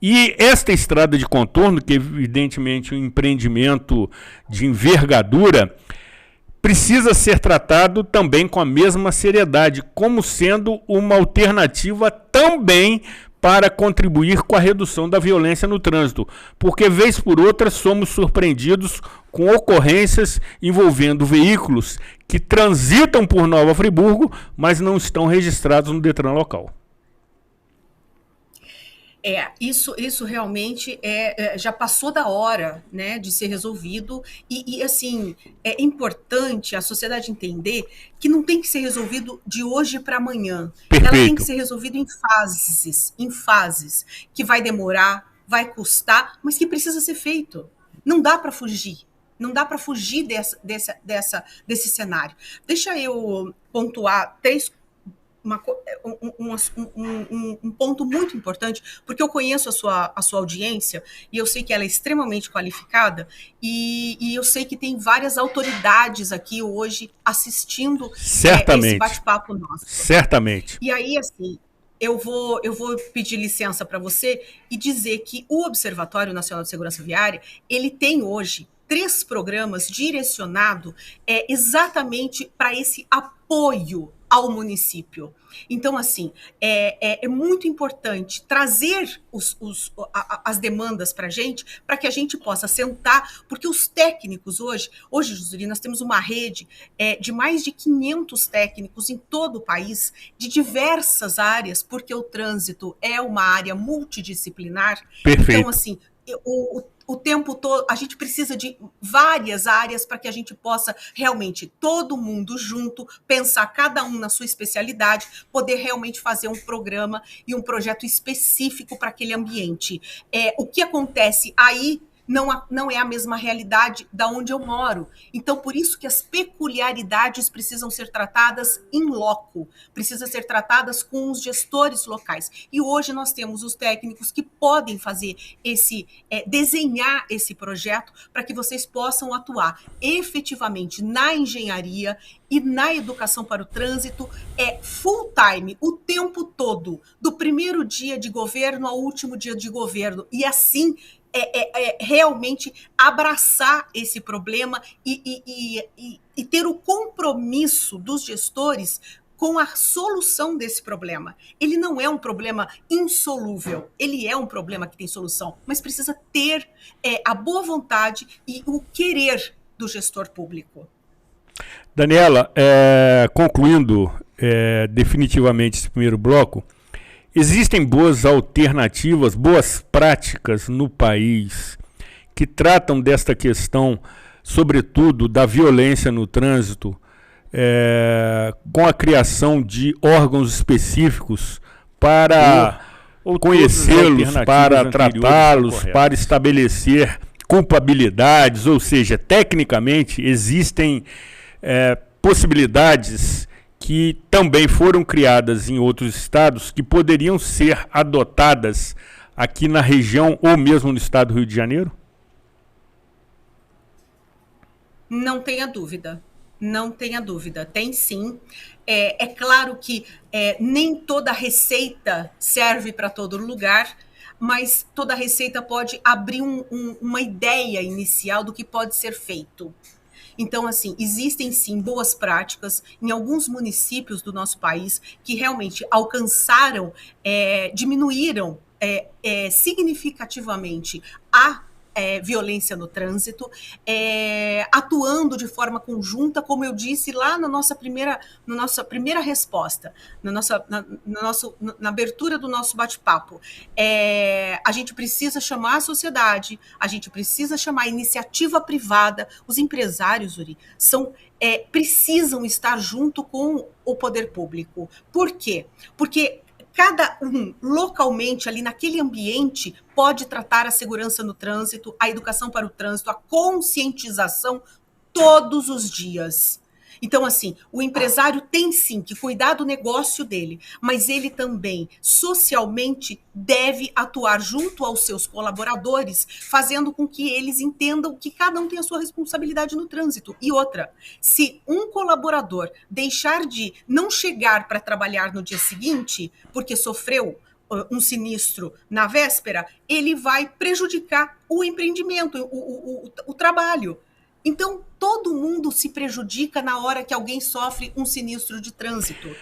Speaker 1: E esta estrada de contorno, que é evidentemente um empreendimento de envergadura, precisa ser tratado também com a mesma seriedade, como sendo uma alternativa também para contribuir com a redução da violência no trânsito, porque vez por outra somos surpreendidos com ocorrências envolvendo veículos que transitam por Nova Friburgo, mas não estão registrados no Detran local.
Speaker 4: Isso realmente já passou da hora, né, de ser resolvido e assim, é importante a sociedade entender que não tem que ser resolvido de hoje para amanhã.
Speaker 1: Perfeito.
Speaker 4: Ela tem que ser resolvida em fases, que vai demorar, vai custar, mas que precisa ser feito. Não dá para fugir. Não dá para fugir desse cenário. Deixa eu pontuar um ponto muito importante, porque eu conheço a sua audiência e eu sei que ela é extremamente qualificada e eu sei que tem várias autoridades aqui hoje assistindo esse bate-papo nosso.
Speaker 1: Certamente.
Speaker 4: E aí, assim, eu vou pedir licença para você e dizer que o Observatório Nacional de Segurança Viária, ele tem hoje 3 programas direcionados exatamente para esse apoio ao município. Então, assim, é muito importante trazer as demandas para a gente, para que a gente possa sentar, porque os técnicos hoje, Juscelino, nós temos uma rede de mais de 500 técnicos em todo o país, de diversas áreas, porque o trânsito é uma área multidisciplinar.
Speaker 1: Perfeito.
Speaker 4: Então, assim, o tempo todo, a gente precisa de várias áreas para que a gente possa realmente, todo mundo junto, pensar cada um na sua especialidade, poder realmente fazer um programa e um projeto específico para aquele ambiente. O que acontece aí não é a mesma realidade da onde eu moro. Então, por isso que as peculiaridades precisam ser tratadas in loco, precisam ser tratadas com os gestores locais. E hoje nós temos os técnicos que podem fazer desenhar esse projeto para que vocês possam atuar efetivamente na engenharia e na educação para o trânsito, full time, o tempo todo, do primeiro dia de governo ao último dia de governo. E assim, realmente abraçar esse problema e ter o compromisso dos gestores com a solução desse problema. Ele não é um problema insolúvel, ele é um problema que tem solução, mas precisa ter a boa vontade e o querer do gestor público.
Speaker 1: Daniela, concluindo definitivamente esse primeiro bloco, existem boas alternativas, boas práticas no país que tratam desta questão, sobretudo da violência no trânsito, com a criação de órgãos específicos para conhecê-los, para tratá-los, para estabelecer culpabilidades, ou seja, tecnicamente existem possibilidades que também foram criadas em outros estados, que poderiam ser adotadas aqui na região ou mesmo no estado do Rio de Janeiro?
Speaker 4: Não tenha dúvida, não tenha dúvida, tem sim. É claro que nem toda receita serve para todo lugar, mas toda receita pode abrir uma ideia inicial do que pode ser feito. Então, assim, existem sim boas práticas em alguns municípios do nosso país que realmente alcançaram, diminuíram significativamente a violência no trânsito, atuando de forma conjunta, como eu disse lá na nossa primeira resposta, na abertura do nosso bate-papo. A gente precisa chamar a sociedade, a gente precisa chamar a iniciativa privada, os empresários, Uri, precisam estar junto com o poder público. Por quê? Porque cada um, localmente, ali naquele ambiente, pode tratar a segurança no trânsito, a educação para o trânsito, a conscientização todos os dias. Então, assim, o empresário tem sim que cuidar do negócio dele, mas ele também, socialmente, deve atuar junto aos seus colaboradores, fazendo com que eles entendam que cada um tem a sua responsabilidade no trânsito. E outra, se um colaborador deixar de não chegar para trabalhar no dia seguinte, porque sofreu um sinistro na véspera, ele vai prejudicar o empreendimento, o trabalho. Então, todo mundo se prejudica na hora que alguém sofre um sinistro de trânsito.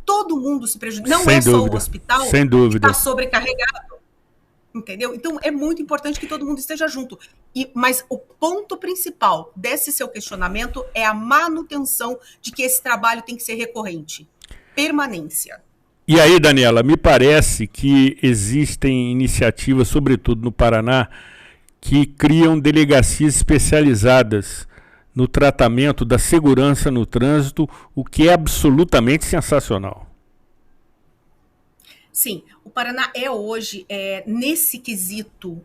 Speaker 4: Todo mundo se prejudica. Não é só o hospital que está sobrecarregado. Entendeu? Então, é muito importante que todo mundo esteja junto. Mas o ponto principal desse seu questionamento é a manutenção de que esse trabalho tem que ser recorrente. Permanência.
Speaker 1: E aí, Daniela, me parece que existem iniciativas, sobretudo no Paraná, que criam delegacias especializadas no tratamento da segurança no trânsito, o que é absolutamente sensacional.
Speaker 4: Sim, o Paraná hoje, nesse quesito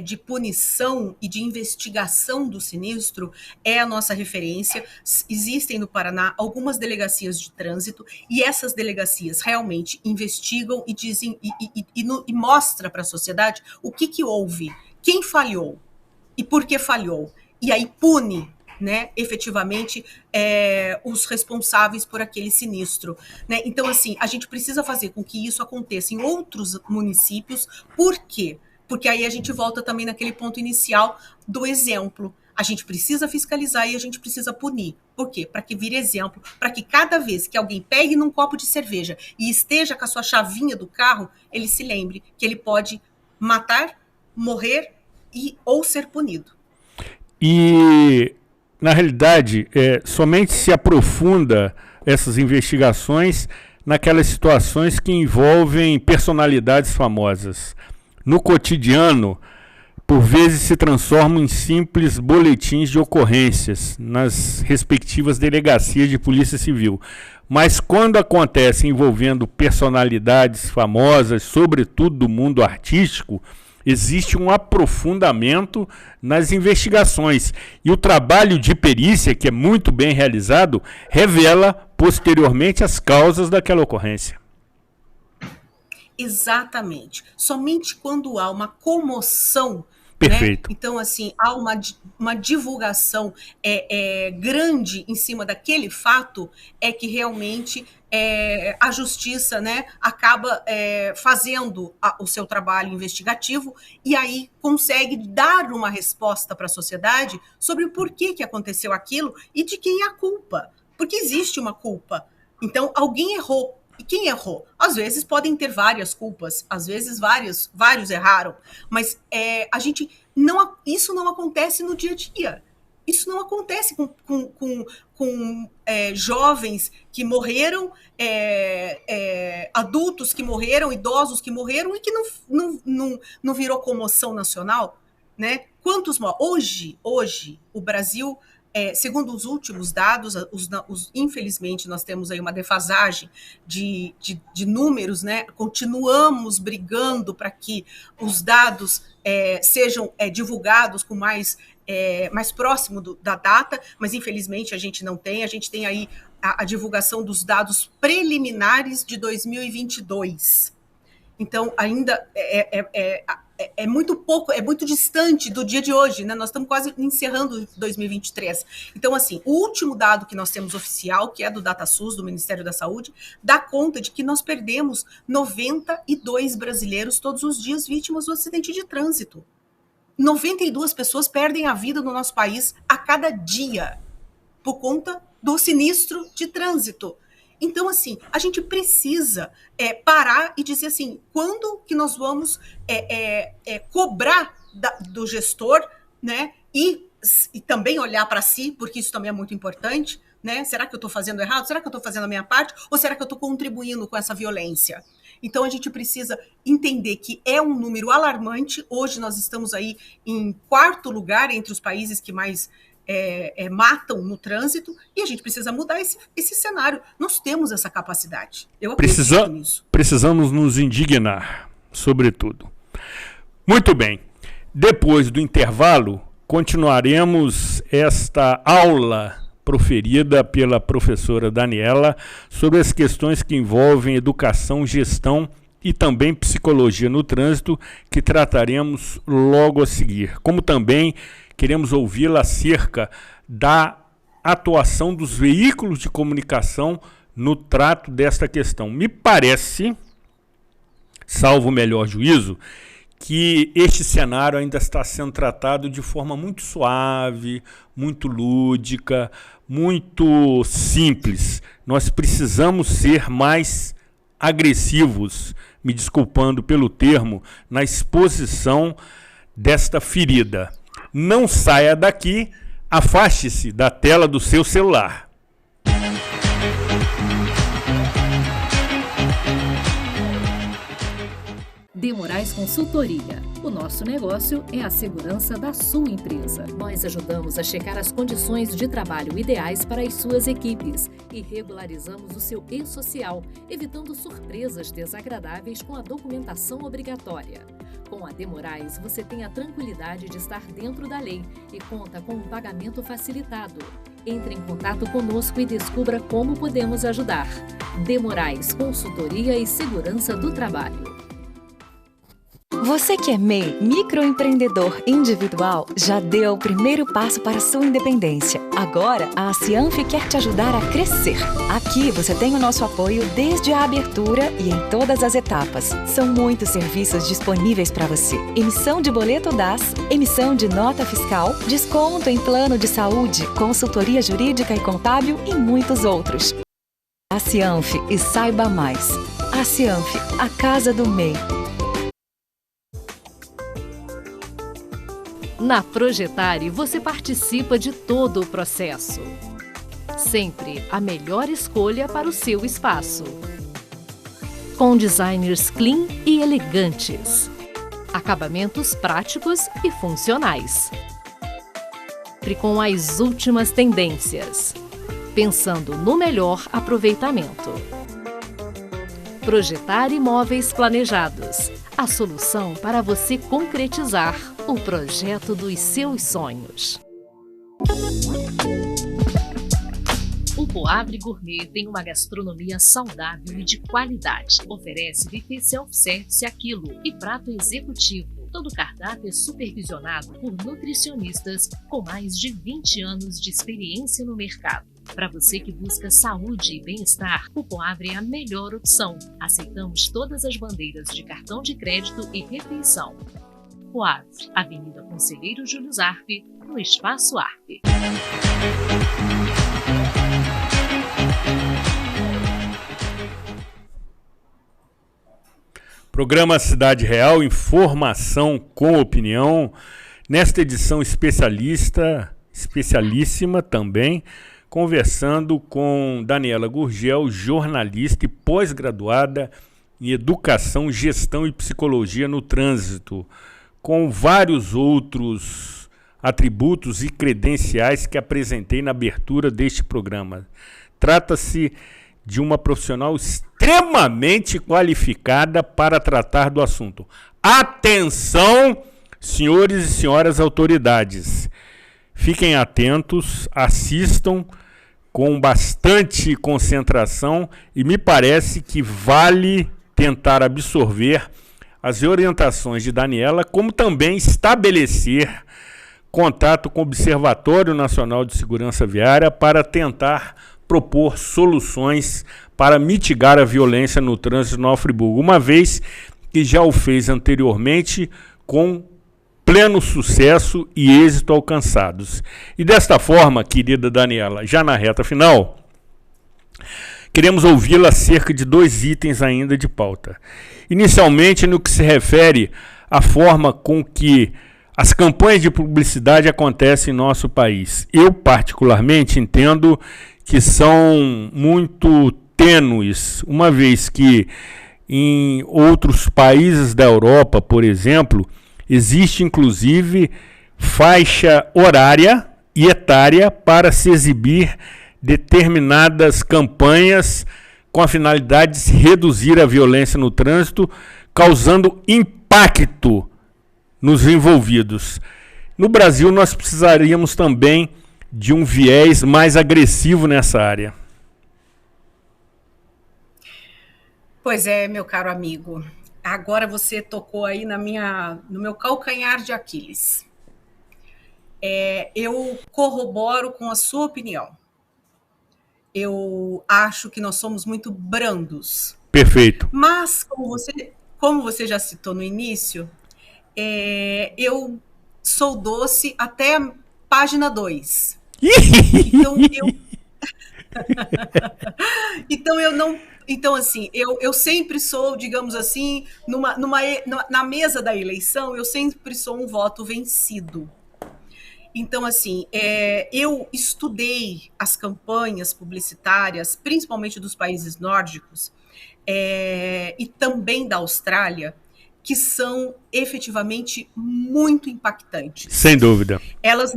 Speaker 4: de punição e de investigação do sinistro, é a nossa referência. Existem no Paraná algumas delegacias de trânsito e essas delegacias realmente investigam e dizem e mostra para a sociedade o que houve, quem falhou e por que falhou. E aí pune, né, efetivamente, os responsáveis por aquele sinistro. Né? Então, assim, a gente precisa fazer com que isso aconteça em outros municípios. Por quê? Porque aí a gente volta também naquele ponto inicial do exemplo. A gente precisa fiscalizar e a gente precisa punir. Por quê? Para que vire exemplo, para que cada vez que alguém pegue num copo de cerveja e esteja com a sua chavinha do carro, ele se lembre que ele pode matar, morrer ou ser punido.
Speaker 1: E, na realidade, somente se aprofunda essas investigações naquelas situações que envolvem personalidades famosas. No cotidiano, por vezes se transformam em simples boletins de ocorrências nas respectivas delegacias de polícia civil. Mas quando acontece envolvendo personalidades famosas, sobretudo do mundo artístico, existe um aprofundamento nas investigações. E o trabalho de perícia, que é muito bem realizado, revela posteriormente as causas daquela ocorrência.
Speaker 4: Exatamente. Somente quando há uma comoção,
Speaker 1: perfeito,
Speaker 4: né? Então, assim, há uma divulgação grande em cima daquele fato, é que realmente a justiça, né, acaba fazendo o seu trabalho investigativo e aí consegue dar uma resposta para a sociedade sobre o porquê que aconteceu aquilo e de quem é a culpa. Porque existe uma culpa. Então, alguém errou. E quem errou? Às vezes podem ter várias culpas, às vezes vários erraram, mas isso não acontece no dia a dia. Isso não acontece com jovens que morreram, adultos que morreram, idosos que morreram e que não virou comoção nacional, né? Quantos hoje o Brasil, segundo os últimos dados, infelizmente nós temos aí uma defasagem de números, né? Continuamos brigando para que os dados sejam divulgados com mais próximo da data, mas infelizmente a gente não tem. A gente tem aí a divulgação dos dados preliminares de 2022. Então, ainda é muito pouco, é muito distante do dia de hoje, né? Nós estamos quase encerrando 2023. Então, assim, o último dado que nós temos oficial, que é do DataSUS, do Ministério da Saúde, dá conta de que nós perdemos 92 brasileiros todos os dias vítimas do acidente de trânsito. 92 pessoas perdem a vida no nosso país a cada dia por conta do sinistro de trânsito. Então, assim, a gente precisa parar e dizer assim, quando que nós vamos cobrar do gestor, né? E também olhar para si, porque isso também é muito importante, né? Será que eu estou fazendo errado? Será que eu estou fazendo a minha parte? Ou será que eu estou contribuindo com essa violência? Então, a gente precisa entender que é um número alarmante. Hoje nós estamos aí em 4º lugar entre os países que mais matam no trânsito, e a gente precisa mudar esse cenário. Nós temos essa capacidade. Eu acredito nisso.
Speaker 1: Precisamos nos indignar, sobretudo. Muito bem. Depois do intervalo, continuaremos esta aula proferida pela professora Daniela sobre as questões que envolvem educação, gestão e também psicologia no trânsito, que trataremos logo a seguir. Como também queremos ouvi-la acerca da atuação dos veículos de comunicação no trato desta questão. Me parece, salvo o melhor juízo, que este cenário ainda está sendo tratado de forma muito suave, muito lúdica, muito simples. Nós precisamos ser mais agressivos, me desculpando pelo termo, na exposição desta ferida. Não saia daqui, afaste-se da tela do seu celular.
Speaker 2: De Moraes Consultoria. O nosso negócio é a segurança da sua empresa. Nós ajudamos a checar as condições de trabalho ideais para as suas equipes e regularizamos o seu e-social, evitando surpresas desagradáveis com a documentação obrigatória. Com a De Moraes, você tem a tranquilidade de estar dentro da lei e conta com um pagamento facilitado. Entre em contato conosco e descubra como podemos ajudar. De Moraes Consultoria e Segurança do Trabalho.
Speaker 3: Você que é MEI, microempreendedor individual, já deu o primeiro passo para a sua independência. Agora, a Cianf quer te ajudar a crescer. Aqui você tem o nosso apoio desde a abertura e em todas as etapas. São muitos serviços disponíveis para você. Emissão de boleto DAS, emissão de nota fiscal, desconto em plano de saúde, consultoria jurídica e contábil e muitos outros. A Cianf e saiba mais. A Cianf, a casa do MEI.
Speaker 2: Na Projetare, você participa de todo o processo. Sempre a melhor escolha para o seu espaço. Com designers clean e elegantes. Acabamentos práticos e funcionais. Sempre com as últimas tendências. Pensando no melhor aproveitamento. Projetar imóveis planejados. A solução para você concretizar o projeto dos seus sonhos. O Poavre Gourmet tem uma gastronomia saudável e de qualidade. Oferece buffet self-service a quilo e prato executivo. Todo o cardápio é supervisionado por nutricionistas com mais de 20 anos de experiência no mercado. Para você que busca saúde e bem-estar, o Poavre é a melhor opção. Aceitamos todas as bandeiras de cartão de crédito e refeição. Poavre, Avenida Conselheiro Júlio Zarpe, no Espaço Arpe.
Speaker 1: Programa Cidade Real, informação com opinião. Nesta edição especialíssima também, conversando com Daniela Gurgel, jornalista e pós-graduada em Educação, Gestão e Psicologia no Trânsito, com vários outros atributos e credenciais que apresentei na abertura deste programa. Trata-se de uma profissional extremamente qualificada para tratar do assunto. Atenção, senhores e senhoras autoridades. Fiquem atentos, assistam com bastante concentração e me parece que vale tentar absorver as orientações de Daniela, como também estabelecer contato com o Observatório Nacional de Segurança Viária para tentar propor soluções para mitigar a violência no trânsito de Nova Friburgo, uma vez que já o fez anteriormente com pleno sucesso e êxito alcançados. E desta forma, querida Daniela, já na reta final, queremos ouvi-la acerca de 2 itens ainda de pauta. Inicialmente, no que se refere à forma com que as campanhas de publicidade acontecem em nosso país. Eu, particularmente, entendo que são muito tênues, uma vez que em outros países da Europa, por exemplo, existe inclusive faixa horária e etária para se exibir determinadas campanhas com a finalidade de reduzir a violência no trânsito, causando impacto nos envolvidos. No Brasil, nós precisaríamos também de um viés mais agressivo nessa área.
Speaker 4: Pois é, meu caro amigo. Agora você tocou aí no meu calcanhar de Aquiles. Eu corroboro com a sua opinião. Eu acho que nós somos muito brandos.
Speaker 1: Perfeito.
Speaker 4: Mas, como você já citou no início, eu sou doce até a página 2. Então, assim, eu sempre sou, digamos assim, na mesa da eleição, eu sempre sou um voto vencido. Então, assim, eu estudei as campanhas publicitárias, principalmente dos países nórdicos, e também da Austrália, que são efetivamente muito impactantes.
Speaker 1: Sem dúvida.
Speaker 4: Elas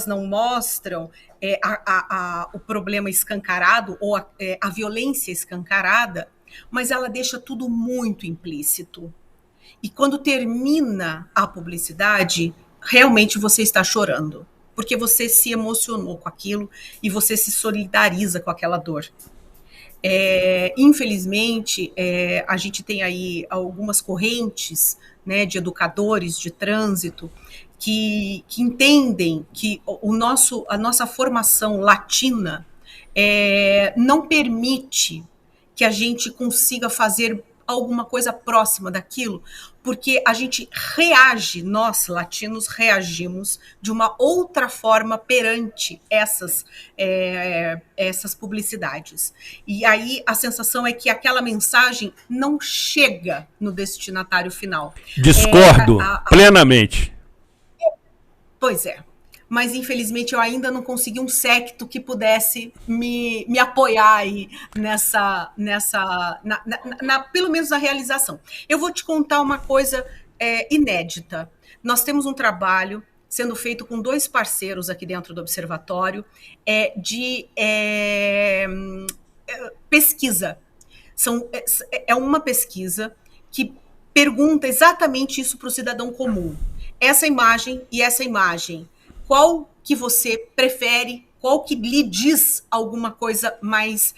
Speaker 4: não mostram o problema escancarado ou a violência escancarada, mas ela deixa tudo muito implícito. E quando termina a publicidade, realmente você está chorando, porque você se emocionou com aquilo e você se solidariza com aquela dor. Infelizmente, a gente tem aí algumas correntes, né, de educadores de trânsito que entendem que a nossa formação latina não permite que a gente consiga fazer alguma coisa próxima daquilo, porque a gente nós latinos reagimos de uma outra forma perante essas publicidades. E aí a sensação é que aquela mensagem não chega no destinatário final.
Speaker 1: Discordo plenamente.
Speaker 4: Pois é. Mas, infelizmente, eu ainda não consegui um séquito que pudesse me apoiar aí pelo menos na realização. Eu vou te contar uma coisa inédita. Nós temos um trabalho sendo feito com 2 parceiros aqui dentro do Observatório de pesquisa. É uma pesquisa que pergunta exatamente isso para o cidadão comum. Essa imagem e essa imagem, qual que você prefere, qual que lhe diz alguma coisa mais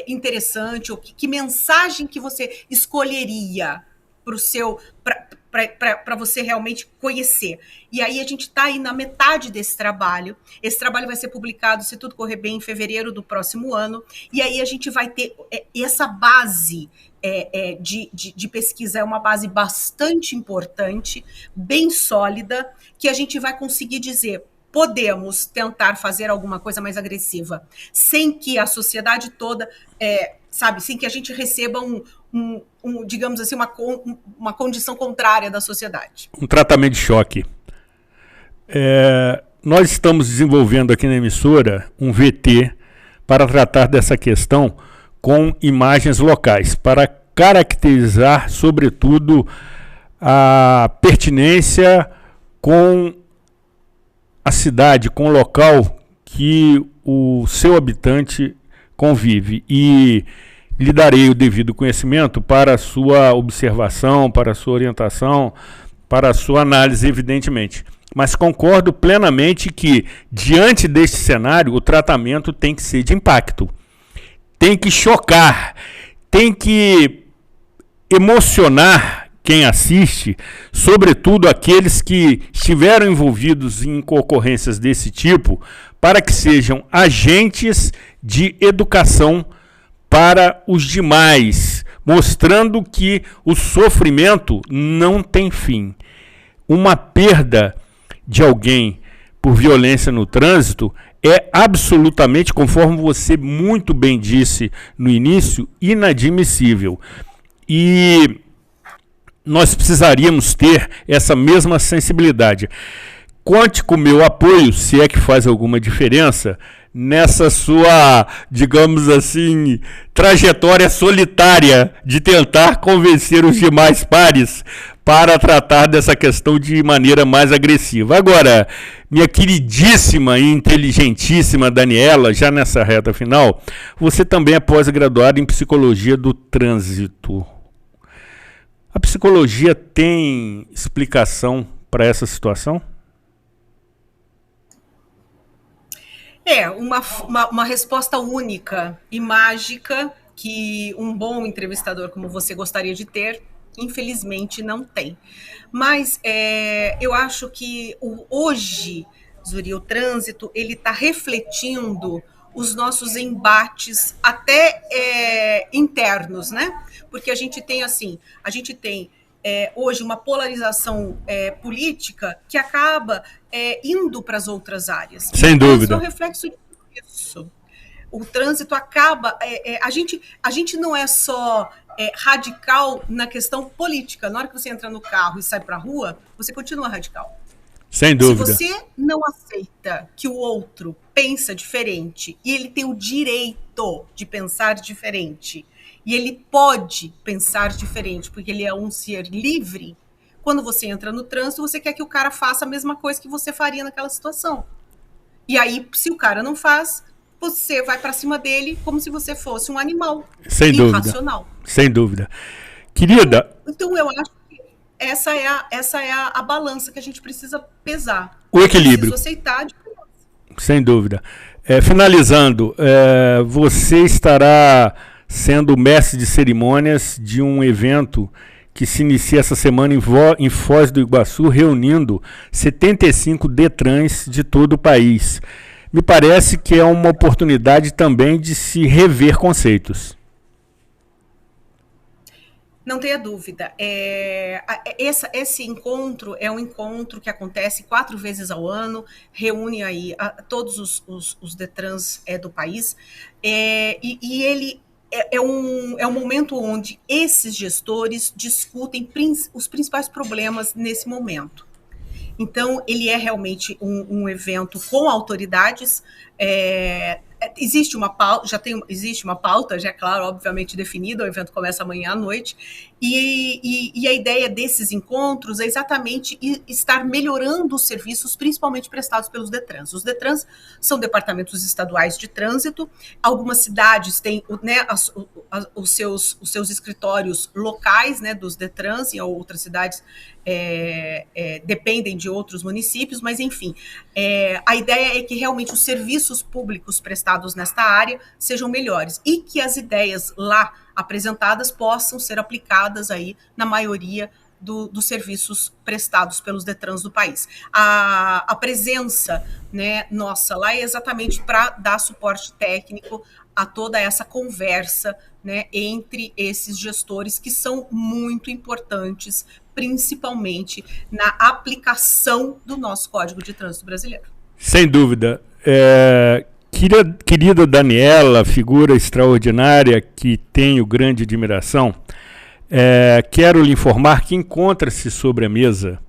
Speaker 4: interessante, ou que mensagem que você escolheria para você realmente conhecer. E aí a gente está aí na metade desse trabalho. Esse trabalho vai ser publicado, se tudo correr bem, em fevereiro do próximo ano. E aí a gente vai ter essa base de pesquisa, é uma base bastante importante, bem sólida, que a gente vai conseguir dizer: podemos tentar fazer alguma coisa mais agressiva, sem que a sociedade toda, sem que a gente receba digamos assim, uma condição contrária da sociedade.
Speaker 1: Um tratamento de choque. Nós estamos desenvolvendo aqui na emissora um VT para tratar dessa questão com imagens locais, para caracterizar, sobretudo, a pertinência com a cidade, com o local que o seu habitante convive, e lhe darei o devido conhecimento para a sua observação, para a sua orientação, para a sua análise, evidentemente. Mas concordo plenamente que, diante deste cenário, o tratamento tem que ser de impacto, tem que chocar, tem que emocionar quem assiste, sobretudo aqueles que estiveram envolvidos em ocorrências desse tipo, para que sejam agentes de educação para os demais, mostrando que o sofrimento não tem fim. Uma perda de alguém por violência no trânsito é absolutamente, conforme você muito bem disse no início, inadmissível. E nós precisaríamos ter essa mesma sensibilidade. Conte com o meu apoio, se é que faz alguma diferença, nessa sua, digamos assim, trajetória solitária de tentar convencer os demais pares para tratar dessa questão de maneira mais agressiva. Agora, minha queridíssima e inteligentíssima Daniela, já nessa reta final, você também é pós-graduada em Psicologia do Trânsito. A psicologia tem explicação para essa situação?
Speaker 4: Uma resposta única e mágica que um bom entrevistador como você gostaria de ter, infelizmente não tem. Mas eu acho que hoje, Zuri, o trânsito, ele está refletindo os nossos embates até internos, né? Porque a gente tem hoje uma polarização política que acaba indo para as outras áreas.
Speaker 1: Sem dúvida.
Speaker 4: É um reflexo disso. O trânsito acaba... a gente não é só radical na questão política. Na hora que você entra no carro e sai para a rua, você continua radical.
Speaker 1: Sem dúvida.
Speaker 4: Se você não aceita que o outro pensa diferente, e ele tem o direito de pensar diferente, e ele pode pensar diferente, porque ele é um ser livre, quando você entra no trânsito, você quer que o cara faça a mesma coisa que você faria naquela situação. E aí, se o cara não faz, você vai para cima dele como se você fosse um animal.
Speaker 1: Sem
Speaker 4: irracional.
Speaker 1: Dúvida. Sem dúvida. Querida...
Speaker 4: Então, eu acho que essa é a balança que a gente precisa pesar.
Speaker 1: O equilíbrio.
Speaker 4: Preciso aceitar a diferença.
Speaker 1: Sem dúvida. Finalizando, você estará sendo mestre de cerimônias de um evento que se inicia essa semana em Foz do Iguaçu, reunindo 75 Detrans de todo o país. Me parece que é uma oportunidade também de se rever conceitos.
Speaker 4: Não tenha dúvida. Esse encontro é um encontro que acontece 4 vezes ao ano, reúne aí todos os Detrans do país, e ele é um momento onde esses gestores discutem os principais problemas nesse momento. Então, ele é realmente um evento com autoridades existe uma pauta, existe uma pauta, já é claro, obviamente definida, o evento começa amanhã à noite, e a ideia desses encontros é exatamente estar melhorando os serviços, principalmente prestados pelos DETRANs. Os DETRANs são departamentos estaduais de trânsito, algumas cidades têm, né, os seus escritórios locais, né, dos DETRANs, e outras cidades dependem de outros municípios, mas enfim, a ideia é que realmente os serviços públicos prestados nesta área sejam melhores e que as ideias lá apresentadas possam ser aplicadas aí na maioria dos serviços prestados pelos DETRANs do país. A presença, né, nossa lá é exatamente para dar suporte técnico a toda essa conversa, né, entre esses gestores que são muito importantes, principalmente na aplicação do nosso Código de Trânsito brasileiro.
Speaker 1: Sem dúvida. Querida Daniela, figura extraordinária que tenho grande admiração, quero lhe informar que encontra-se sobre a mesa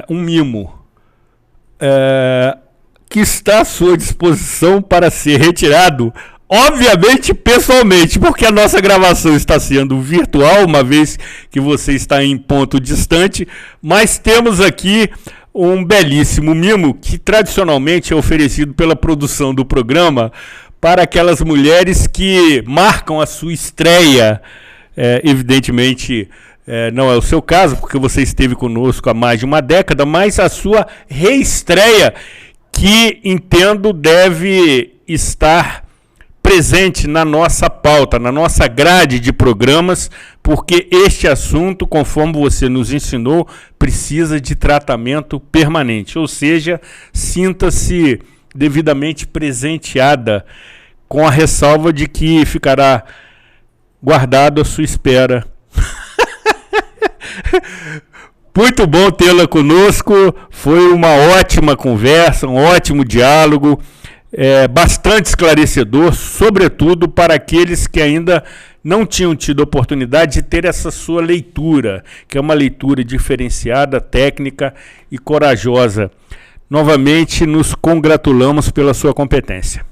Speaker 1: um mimo que está à sua disposição para ser retirado, obviamente pessoalmente, porque a nossa gravação está sendo virtual, uma vez que você está em ponto distante, mas temos aqui um belíssimo mimo que tradicionalmente é oferecido pela produção do programa para aquelas mulheres que marcam a sua estreia. Evidentemente não é o seu caso, porque você esteve conosco há mais de uma década, mas a sua reestreia, que entendo deve estar presente na nossa pauta, na nossa grade de programas, porque este assunto, conforme você nos ensinou, precisa de tratamento permanente, ou seja, sinta-se devidamente presenteada, com a ressalva de que ficará guardado à sua espera. Muito bom tê-la conosco, foi uma ótima conversa, um ótimo diálogo, bastante esclarecedor, sobretudo para aqueles que ainda não tinham tido a oportunidade de ter essa sua leitura, que é uma leitura diferenciada, técnica e corajosa. Novamente, nos congratulamos pela sua competência.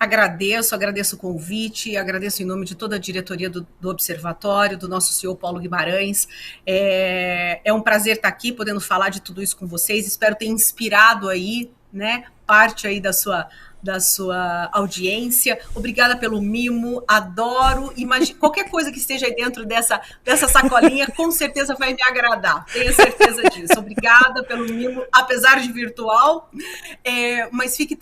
Speaker 4: Agradeço o convite, agradeço em nome de toda a diretoria do Observatório, do nosso CEO Paulo Guimarães. É um prazer estar aqui, podendo falar de tudo isso com vocês. Espero ter inspirado aí, né, parte aí da sua audiência. Obrigada pelo mimo, adoro. Qualquer coisa que esteja aí dentro dessa sacolinha, com certeza vai me agradar, tenho certeza disso. Obrigada pelo mimo, apesar de virtual, mas fique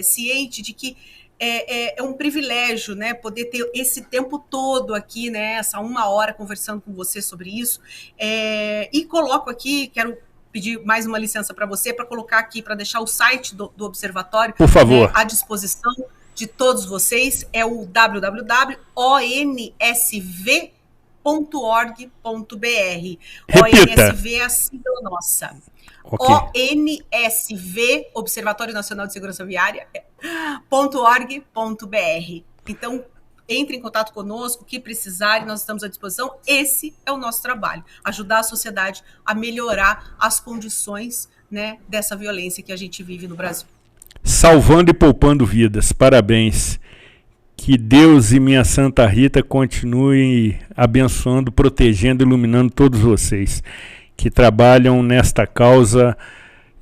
Speaker 4: ciente de que é um privilégio, né, poder ter esse tempo todo aqui, né, essa 1 hora conversando com você sobre isso, e coloco aqui, quero pedir mais uma licença para você, para colocar aqui, para deixar o site do Observatório,
Speaker 1: por favor,
Speaker 4: à disposição de todos vocês, é o www.onsv.org.br. ONSV é a sigla nossa. Okay. ONSV, Observatório Nacional de Segurança Viária, .org.br. Então, entre em contato conosco, o que precisarem, nós estamos à disposição. Esse é o nosso trabalho, ajudar a sociedade a melhorar as condições, né, dessa violência que a gente vive no Brasil.
Speaker 1: Salvando e poupando vidas, parabéns. Que Deus e minha Santa Rita continuem abençoando, protegendo, iluminando todos vocês que trabalham nesta causa,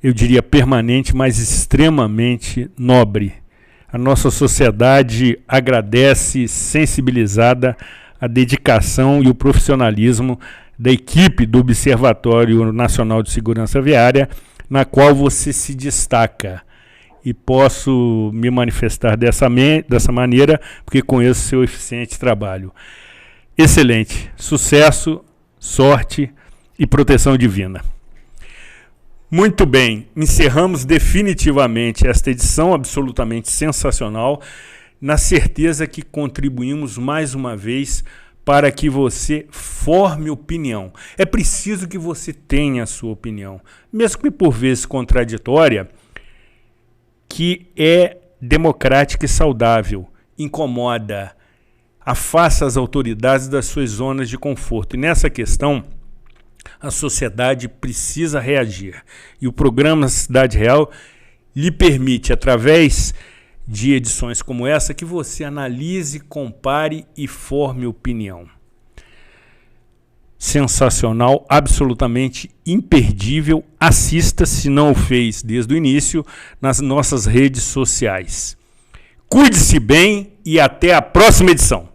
Speaker 1: eu diria permanente, mas extremamente nobre. A nossa sociedade agradece, sensibilizada, a dedicação e o profissionalismo da equipe do Observatório Nacional de Segurança Viária, na qual você se destaca. E posso me manifestar dessa maneira, porque conheço seu eficiente trabalho. Excelente. Sucesso, sorte e proteção divina. Muito bem, encerramos definitivamente esta edição absolutamente sensacional, na certeza que contribuímos mais uma vez para que você forme opinião. É preciso que você tenha a sua opinião, mesmo que por vezes contraditória, que é democrática e saudável, incomoda, afasta as autoridades das suas zonas de conforto. E nessa questão, a sociedade precisa reagir. E o programa Cidade Real lhe permite, através de edições como essa, que você analise, compare e forme opinião. Sensacional, absolutamente imperdível. Assista, se não o fez desde o início, nas nossas redes sociais. Cuide-se bem e até a próxima edição.